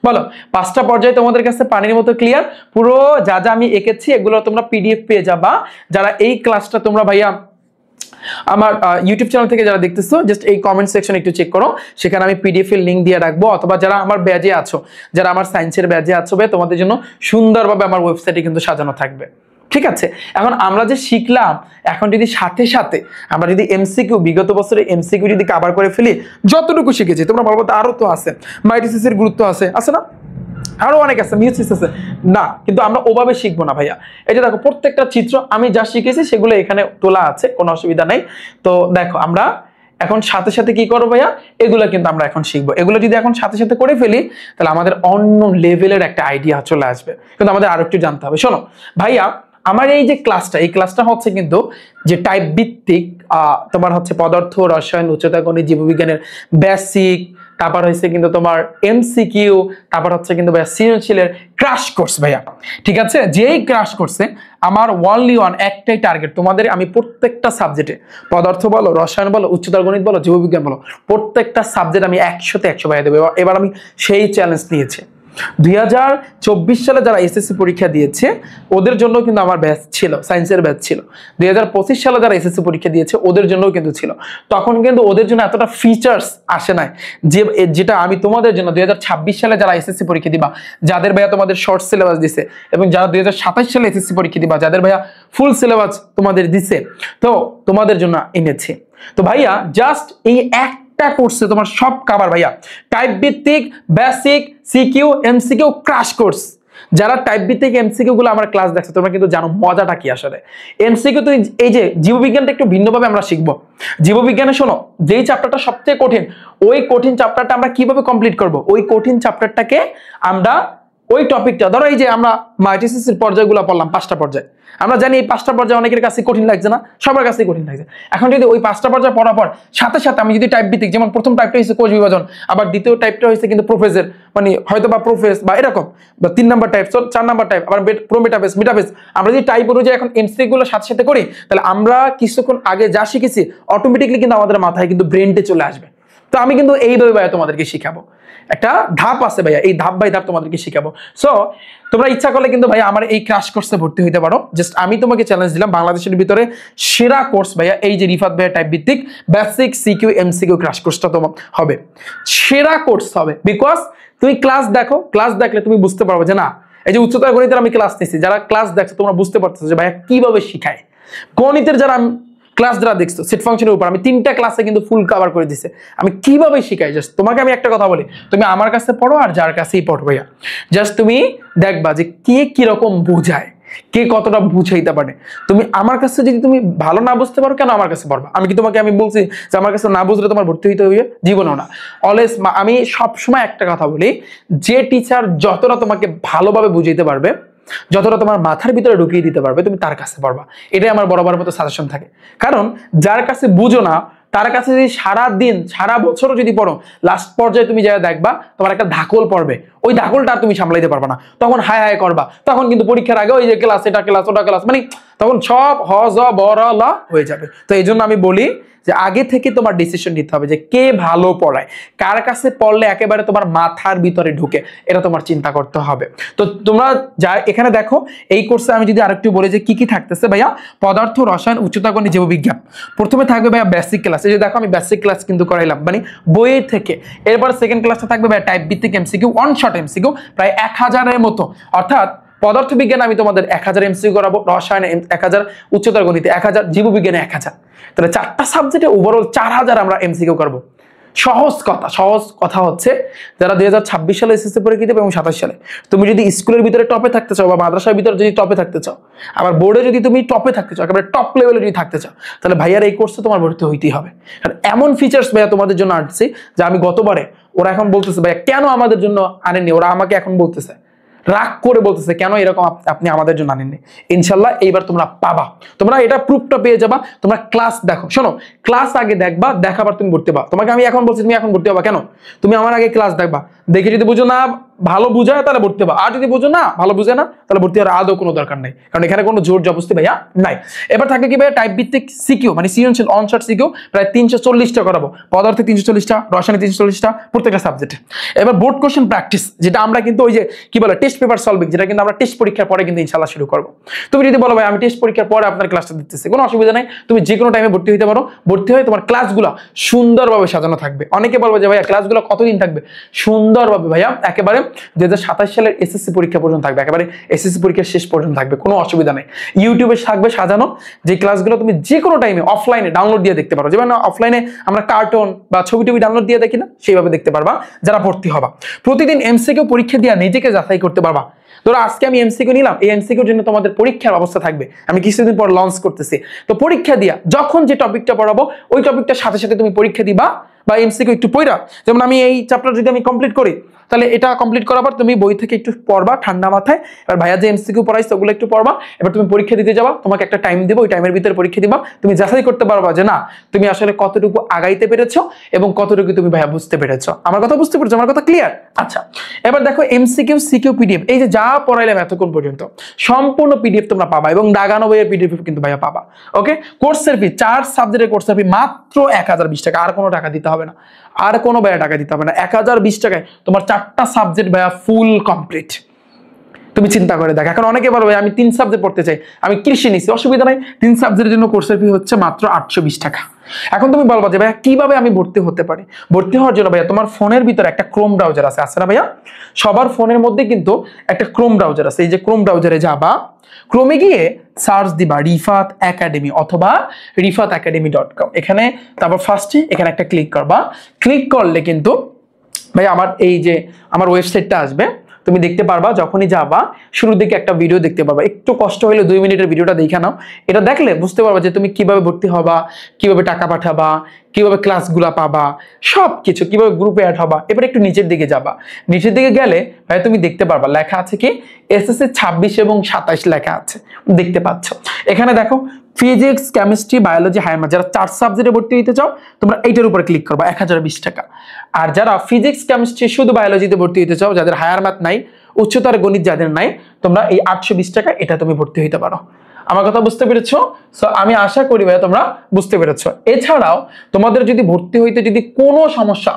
বলো 5টা পর্যায়ে তোমাদের কাছে পানির মতো ক্লিয়ার? পুরো যা যা আমি এঁকেছি এগুলো তোমরা পিডিএফ পেয়ে যাবা। যারা এই ক্লাসটা তোমরা ভাইয়া আমার ইউটিউব চ্যানেল থেকে যারা দেখতেছো, জাস্ট এই কমেন্ট সেকশন একটু চেক করো, সেখানে আমি পিডিএফ এর লিংক দিয়ে রাখবো। অথবা যারা আমার ব্যাজে আছো, যারা আমার সায়েন্সের ব্যাজে আছো, তোমাদের জন্য সুন্দরভাবে আমার ওয়েবসাইটে কিন্তু সাজানো থাকবে। ঠিক আছে, এখন আমরা যে শিখলাম, এখন যদি সাথে সাথে আমরা যদি এমসিকিউ, বিগত বছরে এমসিকিউ যদি কভার করে ফেলি, যতটুকু শিখেছি তোমরা বলবো আরো তো আছে, মাইটোসিসের গুরুত্ব আছে না, আরো অনেক আছে, মিউসিস আছে না, কিন্তু আমরা ওভাবে শিখবো না ভাইয়া। এই যে দেখো প্রত্যেকটা চিত্র আমি যা শিখেছি সেগুলো এখানে তোলা আছে, কোনো অসুবিধা নেই। তো দেখো আমরা এখন সাথে সাথে কি করবো ভাইয়া, এগুলো কিন্তু আমরা এখন শিখবো। এগুলো যদি এখন সাথে সাথে করে ফেলি তাহলে আমাদের অন্য লেভেলের একটা আইডিয়া চলে আসবে, কিন্তু আমাদের আরো একটু জানতে হবে। শোনো ভাইয়া, আমার এই যে ক্লাসটা, এই ক্লাসটা হচ্ছে কিন্তু যে টাইপ ভিত্তিক তোমার হচ্ছে পদার্থ, রসায়ন, উচ্চতা গণিত, জীববিজ্ঞানের বেসিক, তারপর হচ্ছে কিন্তু তোমার এমসিকিউ, তারপর হচ্ছে কিন্তু ভাইয়া সৃজনশীলের ক্র্যাশ কোর্স ভাইয়া। ঠিক আছে, যেই ক্র্যাশ কোর্সে আমার ওয়ানলি ওয়ান একটাই টার্গেট, তোমাদের আমি প্রত্যেকটা সাবজেক্টে, পদার্থ বলো, রসায়ন বলো, উচ্চতর গণিত বলো, জীববিজ্ঞান বলো, প্রত্যেকটা সাবজেক্ট আমি 100তে 100 ভাইয়া দেবো। এবার আমি সেই চ্যালেঞ্জ নিয়েছি। 2024 সালে যারা এসএসসি পরীক্ষা দিয়েছে ওদের জন্য কিন্তু আমার ব্যাচ ছিল, সায়েন্সের ব্যাচ ছিল। 2025 সালে যারা এসএসসি পরীক্ষা দিয়েছে ওদের জন্যও কিন্তু ছিল। তখন কিন্তু ওদের জন্য এতটা ফিচার্স আসে নাই যেটা আমি তোমাদের জন্য 2026 সালে যারা এসএসসি পরীক্ষা দিবা, যাদের ভাইয়া তোমাদের শর্ট সিলেবাস দিছে, এবং যারা 2027 সালে এসএসসি পরীক্ষা দিবা, যাদের ভাইয়া ফুল সিলেবাস তোমাদের দিছে, তো তোমাদের জন্য এনেছি। তো ভাইয়া জাস্ট এই কোর্সে তোমার সব কভার ভাইয়া, টাইপ ভিত্তিক, basic, CQ, MCQ, crash course. যারা টাইপ ভিত্তিক এমসিকিউ গুলো আমার ক্লাস দেখছো তোমরা কিন্তু জানো মজাটা কি আসলে। এমসিকিউ তো এই যে জীববিজ্ঞানটা একটু ভিন্নভাবে আমরা শিখবো। জীববিজ্ঞানে শোনো, যেই চ্যাপ্টারটা সবচেয়ে কঠিন, ওই কঠিন চ্যাপ্টারটা আমরা কিভাবে কমপ্লিট করব, ওই কঠিন চ্যাপ্টারটাকে আমরা ওই টপিকটা, ধরো এই যে আমরা মাইটোসিসের পর্যায়গুলো পড়লাম, 5টা পর্যায়, আমরা জানি এই 5টা পর্যায়ে অনেকের কাছে কঠিন লাগছে না, সবার কাছেই কঠিন লাগছে। এখন যদি ওই 5টা পর্যায়ে পড়ার পর সাথে সাথে আমি যদি টাইপ ভিত্তিক, যেমন প্রথম টাইপটা হচ্ছে কোষ বিভাজন, আবার দ্বিতীয় টাইপটা হচ্ছে কিন্তু প্রোফেজের, মানে হয়তো বা প্রোফেস বা এরকম, বা 3 নাম্বার টাইপ, 4 নাম্বার টাইপ, আবার প্রোমেটাফেস, মিটাফেস, আমরা যদি টাইপ অনুযায়ী এখন এমসিকিউ গুলো সাথে সাথে করি, তাহলে আমরা কিছুক্ষণ আগে যা শিখেছি অটোমেটিকলি কিন্তু আমাদের মাথায় কিন্তু ব্রেনটে চলে আসবে। তো আমি কিন্তু এইভাবে ভাইয়া তোমাদেরকে শিখাবো, একটা ধাপ আছে ভাইয়া, এই ধাপ বাই ধাপ তোমাদেরকে শিখাবো। সো তোমরা ইচ্ছা করলে কিন্তু ভাইয়া আমার এই ক্র্যাশ কোর্সে ভর্তি হইতে পারো। জাস্ট আমি তোমাকে চ্যালেঞ্জ দিলাম, বাংলাদেশের ভিতরে সেরা কোর্স ভাইয়া এই যে রিফাত ভাইয়া টাইপ ভিত্তিক বেসিক, সিকিউ, এমসিকিউ ক্র্যাশ কোর্সটা তোমার হবে, সেরা কোর্স হবে। বিকজ তুমি ক্লাস দেখো, ক্লাস দেখলে তুমি বুঝতে পারবে যে না, এই যে উচ্চতর গণিতের আমি ক্লাস নিচ্ছি, যারা ক্লাস দেখছো তোমরা বুঝতে পারছো যে ভাইয়া কিভাবে শিখায়। গণিতের যারা ক্লাস যারা দেখছো সেট ফাংশনের উপর আমি 3টা ক্লাসে কিন্তু ফুল কভার করে দিছে। আমি কিভাবে শিখাই, জাস্ট তোমাকে আমি একটা কথা বলি, তুমি আমার কাছে পড়ো আর যার কাছেই পড়ো ভাইয়া, জাস্ট তুমি দেখবা যে কে কিরকম বুঝায়, কে কতটা বুঝাইতে পারে। তুমি আমার কাছে যদি তুমি ভালো না বুঝতে পারো, কেন আমার কাছে পড়বা? আমি কি তোমাকে আমি বলছি যে আমার কাছে না বুঝলে তোমার ভর্তি হইতে হইবে? জীবনেও না। অলওয়েজ আমি সবসময় একটা কথা বলি, যে টিচার যতটা তোমাকে ভালোভাবে বুঝাইতে পারবে, যতটা তোমার মাথার ভিতরে ঢুকিয়ে দিতে পারবে, তুমি তার কাছে পড়বা। এটাই আমার বরাবর মতো সাজেশন থাকে। কারণ যার কাছে বুঝো না, তার কাছে যদি সারা দিন সারা বছরও যদি পড়ো, লাস্ট পর্যায়ে তুমি যা দেখবা তোমার একটা ধাকল পড়বে, ওই ধাকলটা আর তুমি সামলাইতে পারবে না, তখন হায় হায় করবা। তখন কিন্তু পরীক্ষার আগে ওই যে ক্লাস, এটা ক্লাস, ওটা ক্লাস, মানে তখন সব হ জ ব র ল হয়ে যাবে। তো এই জন্য আমি বলি যে আগে থেকে তোমার ডিসিশন নিতে হবে যে কে ভালো পড়ায়, কার কাছে পড়লে একেবারে তোমার মাথার ভিতরে ঢুকে, এটা তোমার চিন্তা করতে হবে। তো তোমরা যা এখানে দেখো, এই কোর্সে আমি যদি আরেকটু বলি যে কি কি থাকতেছে ভাইয়া, পদার্থ, রসায়ন, উচ্চতর গণিত, জীববিজ্ঞান। প্রথমে থাকবে ভাইয়া বেসিক ক্লাস, এই যে দেখো আমি বেসিক ক্লাস কিন্তু করাইলাম মানে বই থেকে। এরপর সেকেন্ড ক্লাসটা থাকবে ভাইয়া টাইপ ভিত্তিক এমসিকিউ, ওয়ান শট এমসিকিউ প্রায় 1000-এর মতো, অর্থাৎ পদার্থ বিজ্ঞানে আমি তোমাদের 1000 এমসিকিউ করাবো, রসায়নে 1000, উচ্চতর গণিতে 1000, জীববিজ্ঞানে 1000। তাহলে 4টা সাবজেক্টে ওভারঅল 4000 আমরা এমসিকিউ করবো। সহজ কথা হচ্ছে, যারা 2026 সালে এসএসসি পরীক্ষা দেবে এবং 27 সালে, তুমি যদি স্কুলের ভিতরে টপে থাকতে চাও বা মাদ্রাসার ভিতরে যদি টপে থাকতে চাও, আবার বোর্ডে যদি তুমি টপে থাকতে চাও, একেবারে টপ লেভেলে যদি থাকতে চাও, তাহলে ভাইয়ার এই কোর্সে তোমার ভর্তি হইতেই হবে। কারণ এমন ফিচার্স ভাইয়া তোমাদের জন্য আনছি যে আমি গতবারে, ওরা এখন বলতেছে ভাইয়া কেন আমাদের জন্য আনেননি, ওরা আমাকে এখন বলতেছে, রাগ করে বলতেছে কেন এরকম আপনি আমাদের জন্য আনেননি। ইনশাল্লাহ এইবার তোমরা পাবা, তোমরা এটা প্রুফটা পেয়ে যাবা। তোমরা ক্লাস দেখো, শোনো, ক্লাস আগে দেখবা, দেখাবার তুমি ভর্তি পাবা। তোমাকে আমি এখন বলছি তুমি এখন ভর্তি হবা কেন, তুমি আমার আগে ক্লাস দেখবা, দেখে যদি বুঝো না ভালো বুঝায় তাহলে ভর্তি হবা, আর যদি বুঝো না ভালো বুঝে না তাহলে ভর্তি হওয়ার আদৌ কোনো দরকার নাই, কারণ এখানে কোনো জোর জবরদস্তি ভাইয়া নাই। এবার থাকে কি ভাইয়া টাইপ ভিত্তিক সিকিউ, মানে সৃজনশীল অনশট সিকিউ প্রায় 340টা করাবো, পদার্থে 340টা, রসায়নে 340টা, প্রত্যেকটা সাবজেক্টে। এবার বোর্ড কোশ্চেন প্র্যাকটিস, যেটা আমরা কিন্তু ওই যে কি বলে টেস্ট পেপার সলভিং, যেটা কিন্তু আমরা টেস্ট পরীক্ষার পরে কিন্তু ইনশাআল্লাহ শুরু করবো। তুমি যদি বলো ভাই আমি টেস্ট পরীক্ষার পরে আপনার ক্লাসটা দিতেছি, কোনো অসুবিধা নাই, তুমি যে কোনো টাইমে ভর্তি হইতে পারো। ভর্তি হয়ে তোমার ক্লাসগুলো সুন্দরভাবে সাজানো থাকবে। অনেকে বলবো যে ভাইয়া ক্লাসগুলো কতদিন থাকবে, সুন্দরভাবে ভাইয়া একেবারে 2027 সালের এসএসসি পরীক্ষা পর্যন্ত থাকবে, একেবারে এসএসসি পরীক্ষার শেষ পর্যন্ত থাকবে, কোনো অসুবিধা নেই। ইউটিউবে থাকবে সাজানো, যে ক্লাসগুলো তুমি যে কোনো টাইমে অফলাইনে ডাউনলোড দিয়ে দেখতে পারো, যেমন অফলাইনে আমরা কার্টুন বা ছবি টবি ডাউনলোড দিয়ে দেখি না, সেইভাবে দেখতে পারবা যারা ভর্তি হবা। প্রতিদিন এমসিকিউ পরীক্ষা দিয়ে নিজেকে যাচাই করতে পারবা। ধরো আজকে আমি এমসিকিউ নিলাম, এই এমসিকিউর জন্য তোমাদের পরীক্ষার ব্যবস্থা থাকবে, আমি কিছুদিন পর লঞ্চ করতেছি। তো পরীক্ষা দিয়া যখন যে টপিকটা পড়াবো ওই টপিকটার সাথে সাথে তুমি পরীক্ষা দিবা বা এমসিকিউ একটু পড়া। যেমন আমি এই চ্যাপ্টার যদি আমি কমপ্লিট করি, তাহলে এটা কমপ্লিট করার পর তুমি বই থেকে একটু পড়বা ঠান্ডা মাথায়, এবার ভাইয়া যে এমসিকিউ পড়াইছে ওগুলো একটু পড়বা, এবার তুমি পরীক্ষা দিতে যাবা, তোমাকে একটা টাইম দেবো, ওই টাইমের ভিতরে পরীক্ষা দিবা, তুমি যাচাই করতে পারবা যে না তুমি আসলে কতটুকু আগাইতে পেরেছো এবং কতটুকু তুমি ভাইয়া বুঝতে পেরেছো। আমার কথা বুঝতে পেরেছো? আমার কথা ক্লিয়ার? আচ্ছা, এবার দেখো এমসিকিউ, সিকিউ, পিডিএফ, এই যে যা পড়াইলাম এতক্ষণ পর্যন্ত সম্পূর্ণ পিডিএফ তোমরা পাবা এবং দাগানো বইয়ের পিডিএফ কিন্তু ভাইয়া পাবা। ওকে, কোর্সের ফি 4 সাবজেক্টের কোর্সের ফি মাত্র 1020 টাকা, আর কোনো টাকা দিতে হবে না, আর কোনো ভাইয়া টাকা দিতে হবে না। 1020 টাকায় তোমার 4টা সাবজেক্ট ভাইয়া ফুল কমপ্লিট। তুমি চিন্তা করে দেখো, এখন অনেকে বলবে আমি 3 সাবজেক্ট পড়তে চাই, আমি কৃষি নিছি, অসুবিধা নাই, 3 সাবজেক্টের জন্য কোর্সের ফি হচ্ছে মাত্র 820 টাকা। এখন তুমি বলবা যে ভাইয়া কিভাবে আমি ভর্তি হতে পারি? ভর্তি হওয়ার জন্য ভাইয়া তোমার ফোনের ভিতরে একটা ক্রোম ব্রাউজার আছে না ভাইয়া? সবার ফোনের মধ্যে কিন্তু একটা ক্রোম ব্রাউজার আছে। এই যে ক্রোম ব্রাউজারে যাবা, ক্রোমে গিয়ে সার্চ দিবা রিফাত একাডেমি অথবা rifatacademy.com, এখানে তারপর ফার্স্টে এখানে একটা ক্লিক করবা। ক্লিক করলে কিন্তু ভাই আমার এই যে আমার ওয়েবসাইটটা আসবে, তুমি দেখতে পারবা। যখনই যাবা শুরুর দিকে একটা ভিডিও দেখতে পারবা, একটু কষ্ট হলে 2 মিনিটের ভিডিওটা দেখে নাও। এটা দেখলে বুঝতে পারবা যে তুমি কিভাবে ভর্তি হবা, কিভাবে টাকা পাঠাবা, কিভাবে ক্লাসগুলা পাবা, সবকিছু কিভাবে গ্রুপে অ্যাড হবা। এবার একটু নিচের দিকে যাবা, নিচের দিকে গেলে ভাই তুমি দেখতে পারবা লেখা আছে কি এসএসসি 26 এবং 27 লেখা আছে, দেখতে পাচ্ছ। এখানে দেখো physics, chemistry, biology, higher math, যারা 4 সাবজেক্টে ভর্তি হতে চাও তোমরা এইটার উপরে ক্লিক করবা, 1020 টাকা। আর যারা ফিজিক্স, কেমিস্ট্রি, শুধু বায়োলজিতে ভর্তি হতে চাও, যাদের হায়ার ম্যাথ নাই, উচ্চতর গণিত যাদের নাই, তোমরা এই 820 টাকা এটা তুমি ভর্তি হতে পারো। আমার কথা বুঝতে পেরেছো? সো আমি আশা করি ভাইয়া তোমরা বুঝতে পেরেছো। এছাড়াও তোমাদের যদি ভর্তি হইতে যদি কোনো সমস্যা,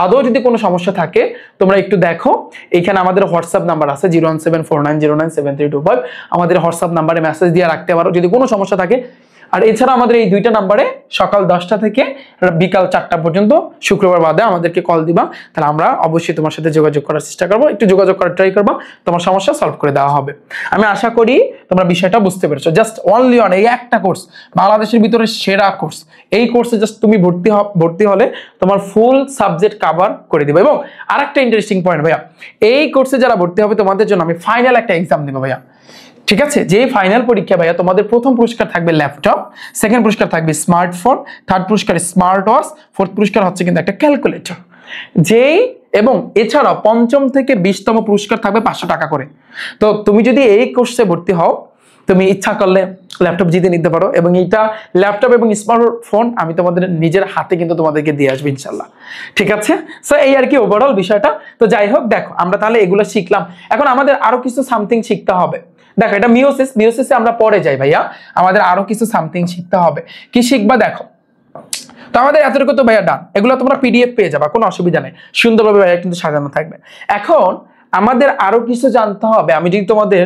আদৌ যদি কোনো সমস্যা থাকে, তোমরা একটু দেখো, এখানে আমাদের হোয়াটসঅ্যাপ নাম্বার আছে 01749097325, আমাদের হোয়াটসঅ্যাপ নাম্বারে মেসেজ দিয়ে রাখতে পারো। যদি কোনো সমস্যা থাকে আর এছাড়া আমাদের এই দুইটা নাম্বারে সকাল 10টা থেকে বিকাল 4টা পর্যন্ত শুক্রবার বাদে আমাদেরকে কল দিবা, তাহলে আমরা অবশ্যই তোমার সাথে যোগাযোগ করার চেষ্টা করবো, একটু যোগাযোগ করার ট্রাই করবো, তোমার সমস্যা সলভ করে দেওয়া হবে। আমি আশা করি তোমরা বিষয়টা বুঝতে পেরেছো। জাস্ট অনলি অন এই একটা কোর্স, বাংলাদেশের ভিতরে সেরা কোর্স, এই কোর্সে জাস্ট তুমি ভর্তি হলে তোমার ফুল সাবজেক্ট কভার করে দিবে। এবং আরেকটা ইন্টারেস্টিং পয়েন্ট ভাইয়া, এই কোর্সে যারা ভর্তি হবে তোমাদের জন্য আমি ফাইনাল একটা এক্সাম দেবো ভাইয়া, ঠিক আছে? যে ফাইনাল পরীক্ষা ভাইয়া তোমাদের প্রথম পুরস্কার থাকবে ল্যাপটপ, সেকেন্ড পুরস্কার থাকবে স্মার্টফোন, থার্ড পুরস্কার স্মার্ট ওয়াচ, ফোর্থ পুরস্কার হচ্ছে কিন্তু একটা ক্যালকুলেটর। যেই এবং এছাড়াও 5ম থেকে 20তম পুরস্কার থাকবে 500 টাকা করে। তো তুমি যদি এই কোর্সে ভর্তি হও, তুমি ইচ্ছা করলে ল্যাপটপ জিতে নিতে পারো, এবং এইটা ল্যাপটপ এবং স্মার্টফোন আমি তোমাদের নিজের হাতে কিন্তু তোমাদেরকে দিয়ে আসবো ইনশাল্লাহ, ঠিক আছে? সো এই আর কি ওভারঅল বিষয়টা। তো যাই হোক, দেখো আমরা তাহলে এগুলো শিখলাম, এখন আমাদের আরো কিছু সামথিং শিখতে হবে। দেখো এটা মিওসিসে আমরা পরে যাই ভাইয়া, আমাদের আরো কিছু সামথিং শিখতে হবে। কি শিখবা দেখো, তো আমাদের এতটুকু তো ভাইয়া ডান, এগুলো তোমরা পিডিএফ পেয়ে যাবা, কোনো অসুবিধা নেই, সুন্দরভাবে ভাইয়া কিন্তু সাজানো থাকবে। এখন আমাদের আরো কিছু জানতে হবে। আমি যদি তোমাদের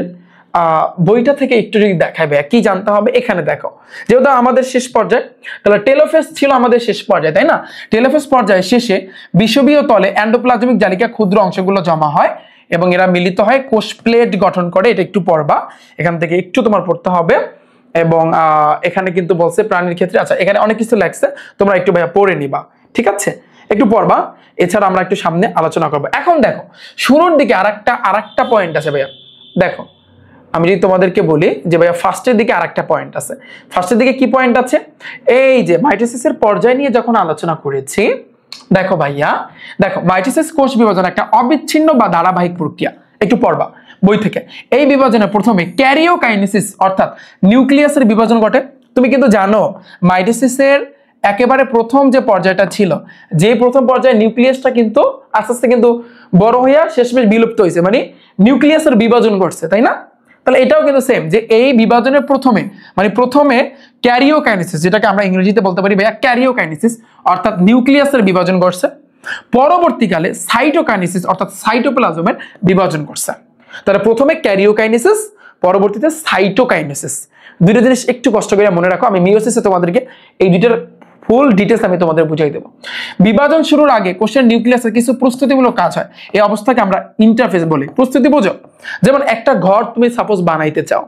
বইটা থেকে একটু যদি দেখাই ভাইয়া কি জানতে হবে, এখানে দেখো, যেহেতু আমাদের শেষ পর্যায়ে, তাহলে টেলোফেজ ছিল আমাদের শেষ পর্যায়ে, তাই না? টেলোফেজ পর্যায়ে শেষে বিষুবীয় তলে এন্ডোপ্লাজমিক জালিকা ক্ষুদ্র অংশগুলো জমা হয় এবং এরা মিলিত হয় কোষ প্লেট গঠন করে। এটা একটু পড়বা, এখান থেকে একটু তোমার পড়তে হবে। এবং এখানে কিন্তু বলছে প্রাণীর ক্ষেত্রে, আচ্ছা এখানে অনেক কিছু লাগছে, তোমরা একটু ভাইয়া পড়ে নিবা, ঠিক আছে? একটু পড়বা, এছাড়া আমরা একটু সামনে আলোচনা করবো। এখন দেখো শুরুর দিকে আরেকটা পয়েন্ট আছে ভাইয়া। দেখো আমি যদি তোমাদেরকে বলি যে ভাইয়া ফার্স্টের দিকে আরেকটা পয়েন্ট আছে, ফার্স্টের দিকে কি পয়েন্ট আছে, এই যে মাইটোসিসের পর্যায় নিয়ে যখন আলোচনা করেছি, দেখো ভাইয়া, দেখো মাইটোসিস কোষ বিভাজন একটা অবিচ্ছিন্ন বা ধারাবাহিক প্রক্রিয়া, একটু পড়বা বই থেকে। এই বিভাজনে প্রথমে ক্যারিওকাইনেসিস অর্থাৎ নিউক্লিয়াসের বিভাজন ঘটে। তুমি কিন্তু জানো মাইটোসিসের একেবারে প্রথম যে পর্যায়টা ছিল, যে প্রথম পর্যায়ে নিউক্লিয়াসটা কিন্তু আস্তে আস্তে কিন্তু বড় হইয়া শেষমেশ বিলুপ্ত হয়েছে, মানে নিউক্লিয়াসের বিভাজন ঘটছে, তাই না? তাহলে এটাও কিন্তু সেম, যে এই বিভাজনের প্রথমে ক্যারিওকাইনেসিস, যেটাকে আমরা ইংরেজিতে বলতে পারি ভাইয়া ক্যারিওকাইনেসিস, অর্থাৎ নিউক্লিয়াসের বিভাজন ঘটছে। পরবর্তীকালে সাইটোকাইনেসিস অর্থাৎ সাইটোপ্লাজমের বিভাজন ঘটছে। তাহলে প্রথমে ক্যারিওকাইনেসিস, পরবর্তীতে সাইটোকাইনেসিস। দুটো জিনিস একটু কষ্ট করে মনে রাখো, আমি মিওসিসে তোমাদেরকে এই দুইটার ফুল ডিটেলস আমি তোমাদের বুঝাই দেবো। বিভাজন শুরুর আগে কোষের নিউক্লিয়াসে কিছু প্রস্তুতিমূলক কাজ হয়, এই অবস্থাকে আমরা ইন্টারফেস বলি। প্রস্তুতি বোঝো, যেমন একটা ঘর তুমি সাপোজ বানাইতে চাও,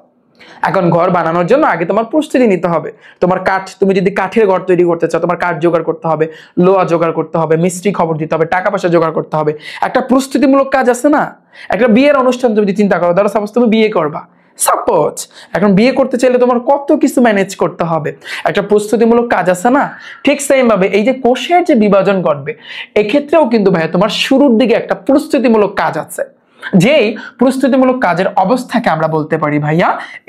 এখন ঘর বানানোর জন্য আগে তোমার প্রস্তুতি নিতে হবে। তোমার কাঠ, তুমি যদি কাঠের ঘর তৈরি করতে চাও, তোমার কাঠ জোগাড় করতে হবে, লোহা জোগাড় করতে হবে, মিস্ত্রি খবর দিতে হবে, টাকা পয়সা জোগাড় করতে হবে। একটা প্রস্তুতিমূলক কাজ আছে না? একটা বিয়ের অনুষ্ঠান যদি চিন্তা করো, ধরো সাপোজ তুমি বিয়ে করবা, সাপোজ এখন বিয়ে করতে চাইলে তোমার কত কিছু ম্যানেজ করতে হবে, একটা প্রস্তুতিমূলক কাজ আছে না? ঠিক সেম ভাবে এই যে কোষের যে বিভাজন ঘটবে, এক্ষেত্রেও কিন্তু ভাইয়া তোমার শুরুর দিকে একটা প্রস্তুতিমূলক কাজ আছে, যেই প্রস্তুতিমূলক কাজের অবস্থাকে আমরা বলতে পারি ভাইয়া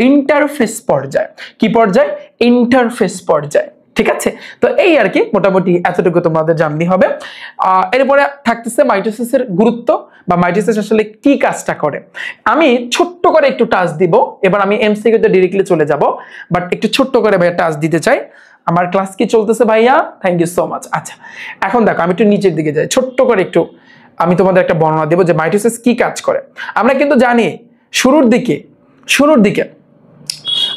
ইন্টারফেস পর্যায়। কি পর্যায়? ইন্টারফেস পর্যায়, ঠিক আছে? তো এই আর কি মোটামুটি এতটুকু তোমাদের জানতে হবে। এরপরে থাকতেছে মাইটোসিসের গুরুত্ব বা মাইটোসিস আসলে কি কাজটা করে। আমি ছোট্ট করে একটু টাচ দিব, এবার আমি এমসিকিউতে ডাইরেক্টলি চলে যাব, বাট একটু ছোট্ট করে ভাইয়া টাচ দিতে চাই। আমার ক্লাস কি চলতেছে ভাইয়া? Thank you so much. আচ্ছা এখন দেখো আমি একটু নিচের দিকে যাই, ছোট্ট করে একটু আমি তোমাদের একটা বর্ণনা দেবো যে মাইটোসিস কি কাজ করে। আমরা কিন্তু জানি শুরুর দিকে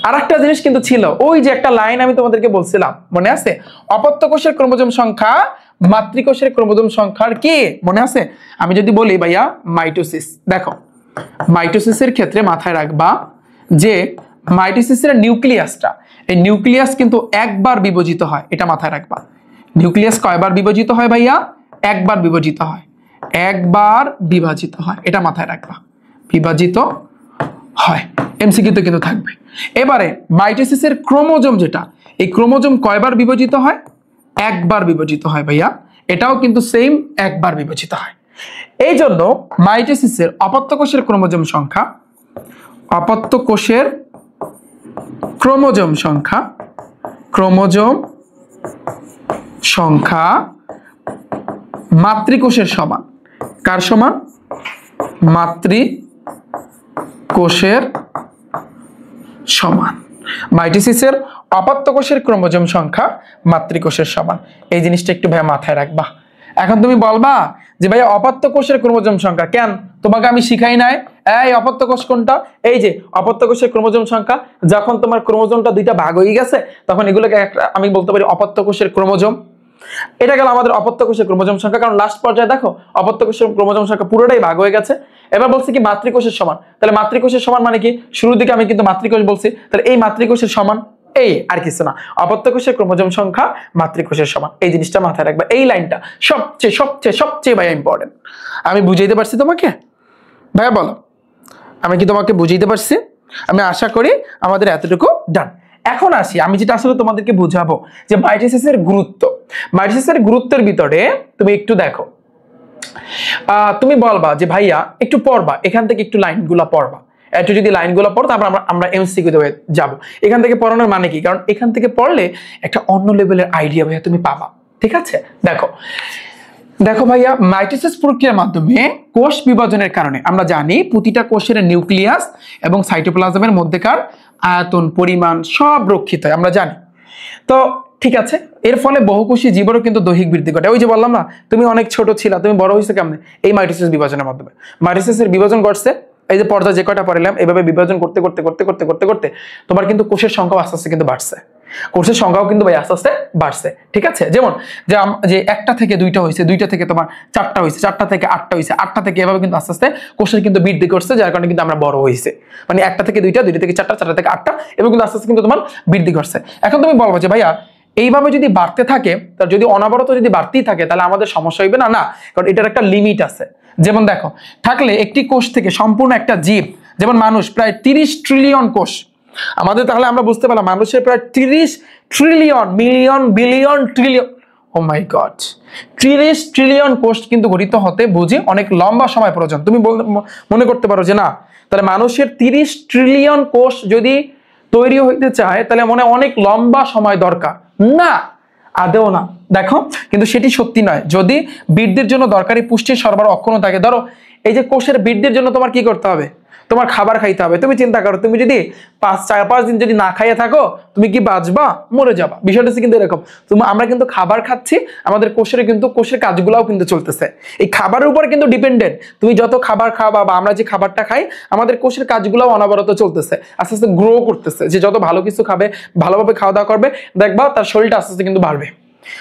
আরেকটা জিনিস কিন্তু ছিল, ওই যে একটা লাইন আমি তোমাদেরকে বলছিলাম, মনে আছে? অপত্য কোষের ক্রোমোজোম সংখ্যা মাতৃকোষের ক্রোমোজোম সংখ্যার কি মনে আছে? আমি যদি বলি ভাইয়া মাইটোসিস, দেখো মাইটোসিসের ক্ষেত্রে মাথায় রাখবা যে মাইটোসিসের নিউক্লিয়াসটা, এই নিউক্লিয়াস কিন্তু একবার বিভাজিত হয়, এটা মাথায় রাখবা। নিউক্লিয়াস কয়বার বিভাজিত হয় ভাইয়া? একবার বিভাজিত হয়, একবার বিভাজিত হয়, এটা মাথায় রাখবা, বিভাজিত হয়। এমসিকিউতে কিন্তু থাকবে। এবারে মাইটোসিসের ক্রোমোজোম যেটা, এই ক্রোমোজোম কয়বার বিভাজিত হয়? একবার বিভাজিত হয় ভাইয়া, এটাও কিন্তু সেম একবার বিভাজিত হয়। এই জন্য মাইটোসিসের অপত্য কোষের ক্রোমোজোম সংখ্যা, অপত্য কোষের ক্রোমোজোম সংখ্যা মাতৃকোষের সমান। কার সমান? মাতৃকোষের সমান। মাইটোসিসের অপত্য কোষের ক্রোমোজোম সংখ্যা মাতৃকোষের সমান, এই জিনিসটা একটু ভাইয়া মাথায় রাখবা। এখন তুমি বলবা যে ভাই অপত্য কোষের ক্রোমোজোম সংখ্যা, কেন তোমাকে আমি শিখাই নাই? এই অপত্য কোষ কোনটা? এই যে অপত্য কোষের ক্রোমোজোম সংখ্যা, যখন তোমার ক্রোমোজোমটা দুইটা ভাগ হয়ে গেছে তখন এগুলোকে আমি বলতে পারি অপত্য কোষের ক্রোমোজোম। এটা গেল আমাদের অপত্য কোষের ক্রোমোজোম সংখ্যা, কারণ লাস্ট পর্যায়ে দেখো অপত্য কোষের ক্রোমোজোম সংখ্যা পুরোটাই ভাগ হয়ে গেছে। এবার বলছি কি মাতৃকোষের সমান, তাহলে মাতৃকোষের সমান মানে কি? শুরুর দিকে আমি কিন্তু মাতৃকোষ বলছি, তাহলে এই মাতৃকোষের সমান, এই আর কিছু না, অপত্য কোষের ক্রোমোজোম সংখ্যা মাতৃকোষের সমান। এই জিনিসটা মাথায় রাখবে, এই লাইনটা সবচেয়ে সবচেয়ে সবচেয়ে ভাই ইম্পর্টেন্ট। আমি বুঝাইতে পারছি তোমাকে ভাইয়া? বলো, আমি কি তোমাকে বুঝাইতে পারছি? আমি আশা করি আমাদের এতটুকু ডান। এখন আসি আমি যেটা আসলে তোমাদেরকে বুঝাবো যে মাইটোসিসের গুরুত্ব। মাইটোসিসের গুরুত্বের ভিতরে তুমি একটু দেখো, তুমি বলবা যে ভাইয়া একটু পড়বা, এখান থেকে একটু লাইনগুলা পড়বা, একটু যদি লাইনগুলো পড়ো তারপর আমরা এমসিকিউ তে যাব। এখান থেকে পড়ানোর মানে কি? কারণ এখান থেকে পড়লে একটা অন্য লেভেলের আইডিয়া ভাইয়া তুমি পাবা, ঠিক আছে? দেখো দেখো ভাইয়া, মাইটোসিস প্রক্রিয়ার মাধ্যমে কোষ বিভাজনের কারণে আমরা জানি প্রতিটা কোষের নিউক্লিয়াস এবং সাইটোপ্লাজমের মধ্যেকার আয়তন পরিমাণ সব রক্ষিত হয়, আমরা জানি তো, ঠিক আছে? এর ফলে বহুকোষী জীবেরও কিন্তু দৈহিক বৃদ্ধি ঘটে। ওই যে বললাম না, তুমি অনেক ছোট ছিলা, তুমি বড় হয়েছে কেমনে? এই মাইটোসিস বিভাজনের মাধ্যমে। মাইটোসিসের বিভাজন ঘটছে, এই যে পর্দা যে কয়টা পড়ালাম, এভাবে বিভাজন করতে করতে করতে করতে করতে করতে তোমার কিন্তু কোষের সংখ্যা আস্তে আস্তে কিন্তু বাড়ছে, কোষের সংখ্যাও কিন্তু ভাই আস্তে আস্তে বাড়ছে, ঠিক আছে? যেমন যে একটা থেকে দুইটা হয়েছে, দুইটা থেকে তোমার চারটা হয়েছে, চারটা থেকে আটটা হয়েছে, আটটা থেকে এভাবে কিন্তু আস্তে আস্তে কোষের কিন্তু বৃদ্ধি করছে, যার কারণে কিন্তু আমরা বড় হয়েছে। মানে একটা থেকে দুইটা, দুইটা থেকে চারটা, চারটা থেকে আটটা, এবং কিন্তু আস্তে আস্তে কিন্তু তোমার বৃদ্ধি করছে। এখন তুমি বলবো যে ভাইয়া এইভাবে যদি বাড়তে থাকে, তার যদি অনবরত যদি বাড়তেই থাকে তাহলে আমাদের সমস্যা হইবে না? না, কারণ এটার একটা লিমিট আছে। যেমন দেখো, থাকলে একটি কোষ থেকে সম্পূর্ণ একটা জীব, যেমন মানুষ প্রায় 30 ট্রিলিয়ন কোষ আমাদের, তাহলে আমরা বুঝতে পারলাম মানুষের প্রায় 30 ট্রিলিয়ন, মিলিয়ন, বিলিয়ন, ট্রিলিয়ন, ও মাই গড, 30 ট্রিলিয়ন কোষ কিন্তু গঠিত হতে বুঝি অনেক লম্বা সময় প্রয়োজন। তুমি মনে করতে পারো যে না, তাহলে মানুষের 30 ট্রিলিয়ন কোষ যদি তৈরি হইতে চায় তাহলে মনে অনেক লম্বা সময় দরকার। না, আদেও না। দেখো, কিন্তু সেটি সত্যি নয়। যদি বৃদ্ধির জন্য দরকারি পুষ্টির সরবরাহ অক্ষুণ্ণ থাকে, ধরো এই যে কোষের বৃদ্ধির জন্য তোমার কি করতে হবে? তোমার খাবার খাইতে হবে। তুমি চিন্তা করো, তুমি যদি 4-5 দিন যদি না খাইয়ে থাকো, তুমি কি বাঁচবা? মরে যাবা। বিষয়টা কিন্তু এরকম। আমরা কিন্তু খাবার খাচ্ছি, আমাদের কোষের কিন্তু কোষের কাজগুলাও কিন্তু চলতেছে এই খাবারের উপর কিন্তু ডিপেন্ডেন্ট। তুমি যত খাবার খাওয়া বা আমরা যে খাবারটা খাই, আমাদের কোষের কাজগুলাও অনবরত চলতেছে, আস্তে আস্তে গ্রো করতেছে। যে যত ভালো কিছু খাবে, ভালোভাবে খাওয়া দাওয়া করবে, দেখবা তার শরীরটা আস্তে আস্তে কিন্তু বাড়বে।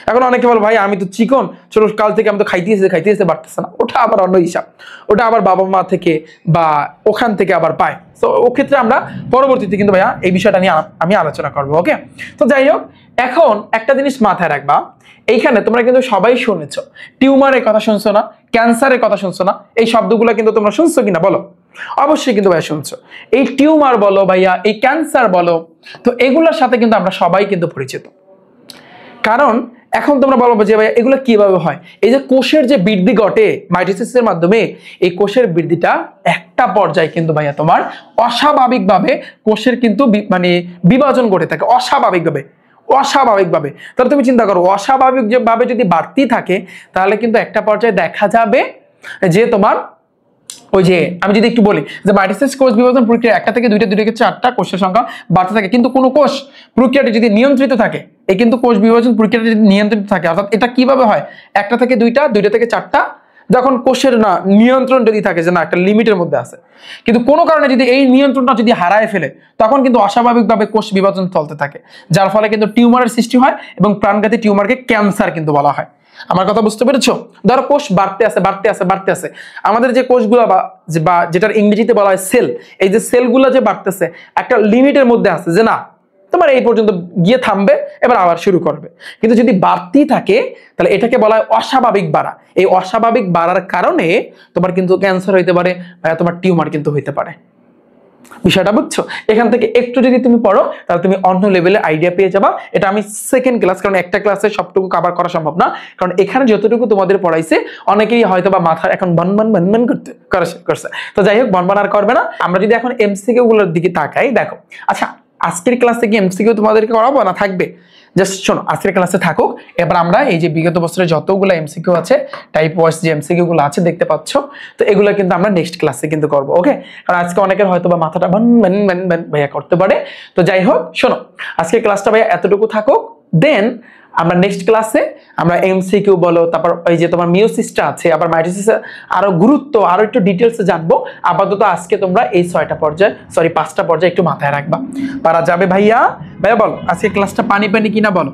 এখন অনেকে বল ভাই আমি তো চিকন, ছোট কাল থেকে আমি তো খাইতে বাড়তেছে না। ওটা আবার অন্য হিসাব, ওটা আবার বাবা মা থেকে বা ওখান থেকে আবার পায়। তো ও ক্ষেত্রে আমরা পরবর্তীতে কিন্তু ভাইয়া এই বিষয়টা নিয়ে আমি আলোচনা করবো। ওকে, তো যাই হোক, এখন একটা জিনিস মাথায় রাখবা, এইখানে তোমরা কিন্তু সবাই শুনেছো, টিউমারের কথা শুনছো না, ক্যান্সারের কথা শুনছো না? এই শব্দগুলো কিন্তু তোমরা শুনছো কিনা বলো? অবশ্যই কিন্তু ভাইয়া শুনছো। এই টিউমার বলো ভাইয়া, এই ক্যান্সার বলো, তো এগুলোর সাথে কিন্তু আমরা সবাই কিন্তু পরিচিত। কারণ এখন তোমরা বলবো যে ভাই এগুলো কিভাবে হয়? এই যে কোষের যে বৃদ্ধি ঘটে মাইটোসিসের মাধ্যমে, এই কোষের বৃদ্ধিটা একটা পর্যায়ে কিন্তু ভাইয়া তোমার অস্বাভাবিকভাবে কোষের কিন্তু মানে বিভাজন ঘটে থাকে, অস্বাভাবিকভাবে। তাহলে তুমি চিন্তা করো, অস্বাভাবিকভাবে যদি বাড়তি থাকে তাহলে কিন্তু একটা পর্যায়ে দেখা যাবে যে তোমার ওই যে আমি যদি একটু বলি যে মাইটোসিস কোষ বিভাজন প্রক্রিয়া একটা থেকে দুইটা, দুইটা থেকে চারটা কোষের সংখ্যা বাড়তে থাকে, কিন্তু কোনো কোষ প্রক্রিয়াটি যদি নিয়ন্ত্রিত থাকে, এই কিন্তু কোষ বিভাজন প্রক্রিয়াটি যদি নিয়ন্ত্রিত থাকে, অর্থাৎ এটা কিভাবে হয়? একটা থেকে দুইটা, দুইটা থেকে চারটা, যখন কোষের না নিয়ন্ত্রণ যদি থাকে যে না একটা লিমিটের মধ্যে আছে, কিন্তু কোনো কারণে যদি এই নিয়ন্ত্রণটা যদি হারায় ফেলে, তখন কিন্তু অস্বাভাবিকভাবে কোষ বিভাজন চলতে থাকে, যার ফলে কিন্তু টিউমারের সৃষ্টি হয়, এবং প্রাণঘাতী টিউমারকে ক্যান্সার কিন্তু বলা হয়। আমার কথা বুঝতে পেরেছো? ধরো কোষ বাড়তে আছে, আমাদের যে কোষগুলো বা যেটার ইংরেজিতে বলা হয় সেল, এই যে সেলগুলো যে বাড়তেছে একটা লিমিটের মধ্যে আছে, যে না তোমার এই পর্যন্ত গিয়ে থামবে, এবার আবার শুরু করবে। কিন্তু যদি বাড়তি থাকে তাহলে এটাকে বলা হয় অস্বাভাবিক বাড়া। এই অস্বাভাবিক বাড়ার কারণে তোমার কিন্তু ক্যান্সার হইতে পারে, তোমার টিউমার কিন্তু হইতে পারে। বিষয়টা বুঝছো? এখান থেকে একটু যদি তুমি পড়ো তাহলে তুমি অন্য লেভেলে আইডিয়া পেয়ে যাবা। এটা আমি সেকেন্ড ক্লাস, কারণ একটা ক্লাসে সবটুকু কভার করা সম্ভব না, কারণ এখানে যতটুকু তোমাদের পড়াইছে অনেকেই হয়তো বা মাথা এখন বনবন করছে। তো যাই হোক, বনবন আর করবে না। আমরা যদি এখন এমসিকিউ গুলোর দিকে তাকাই, দেখো আচ্ছা আজকের ক্লাসে কি এমসিকিউ তোমাদেরকে করাবো না থাকবে? জাস্ট শোনো, আজকের ক্লাসে থাকুক। এবার আমরা এই যে বিগত বছরের যতগুলো এমসিকিউ আছে, টাইপ ওয়াইজ যে এমসিকিউ গুলো আছে দেখতে পাচ্ছ, তো এগুলো কিন্তু আমরা নেক্সট ক্লাসে কিন্তু করবো। ওকে, কারণ আজকে অনেকের হয়তো বা মাথাটা ভাইয়া করতে পারে। তো যাই হোক, শোনো আজকের ক্লাসটা ভাইয়া এতটুকু থাকুক। দেন আমরা নেক্সট ক্লাসে আমরা এমসিকিউ বলো, তারপর এই যে তোমার মিওসিসটা আছে, আবার মাইটোসিসের আরো গুরুত্ব আরো একটু ডিটেলসে জানবো। আপাতত আজকে তোমরা এই 6টা পর্যায়ে সরি 5টা পর্যায়ে একটু মাথায় রাখবা। পারা যাবে ভাইয়া? ভাইয়া বলো আজকে ক্লাসটা পানি পানি কিনা বলো,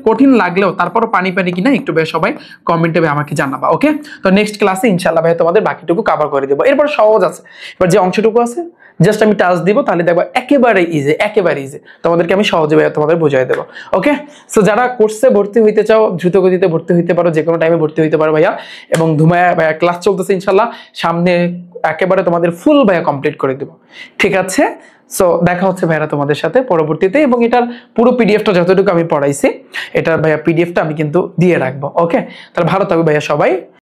কঠিন লাগলেও তারপরও পানি পানি কিনা একটু ভাই সবাই কমেন্টে আমাকে জানাবা। ওকে, তো নেক্সট ক্লাসে ইনশাআল্লাহ ভাই তোমাদের বাকিটুকু কভার করে দেবো। এরপর সহজ আছে, এবার যে অংশটুকু আছে জাস্ট আমি টাচ দিব, তাহলে দেখবা একেবারে ইজি তোমাদেরকে আমি সহজে ভাইয়া তোমাদের বুঝাই দেবো। ওকে, সো যারা কোর্সে ভর্তি হইতে চাও দ্রুত গতিতে ভর্তি হইতে পারো, যে কোনো টাইমে ভর্তি হইতে পারো ভাইয়া। এবং ধুমায়া ভাইয়া ক্লাস চলতেছে ইনশাআল্লাহ, সামনে একেবারে তোমাদের ফুল ভাইয়া কমপ্লিট করে দেবো। ঠিক আছে, সো দেখা হচ্ছে ভাইয়া তোমাদের সাথে পরবর্তীতে। এবং এটার পুরো পিডিএফটা যতটুকু আমি পড়াইছি, এটার ভাইয়া পিডিএফটা আমি কিন্তু দিয়ে রাখবো। ওকে, তাহলে ভালো থাকবে ভাইয়া সবাই।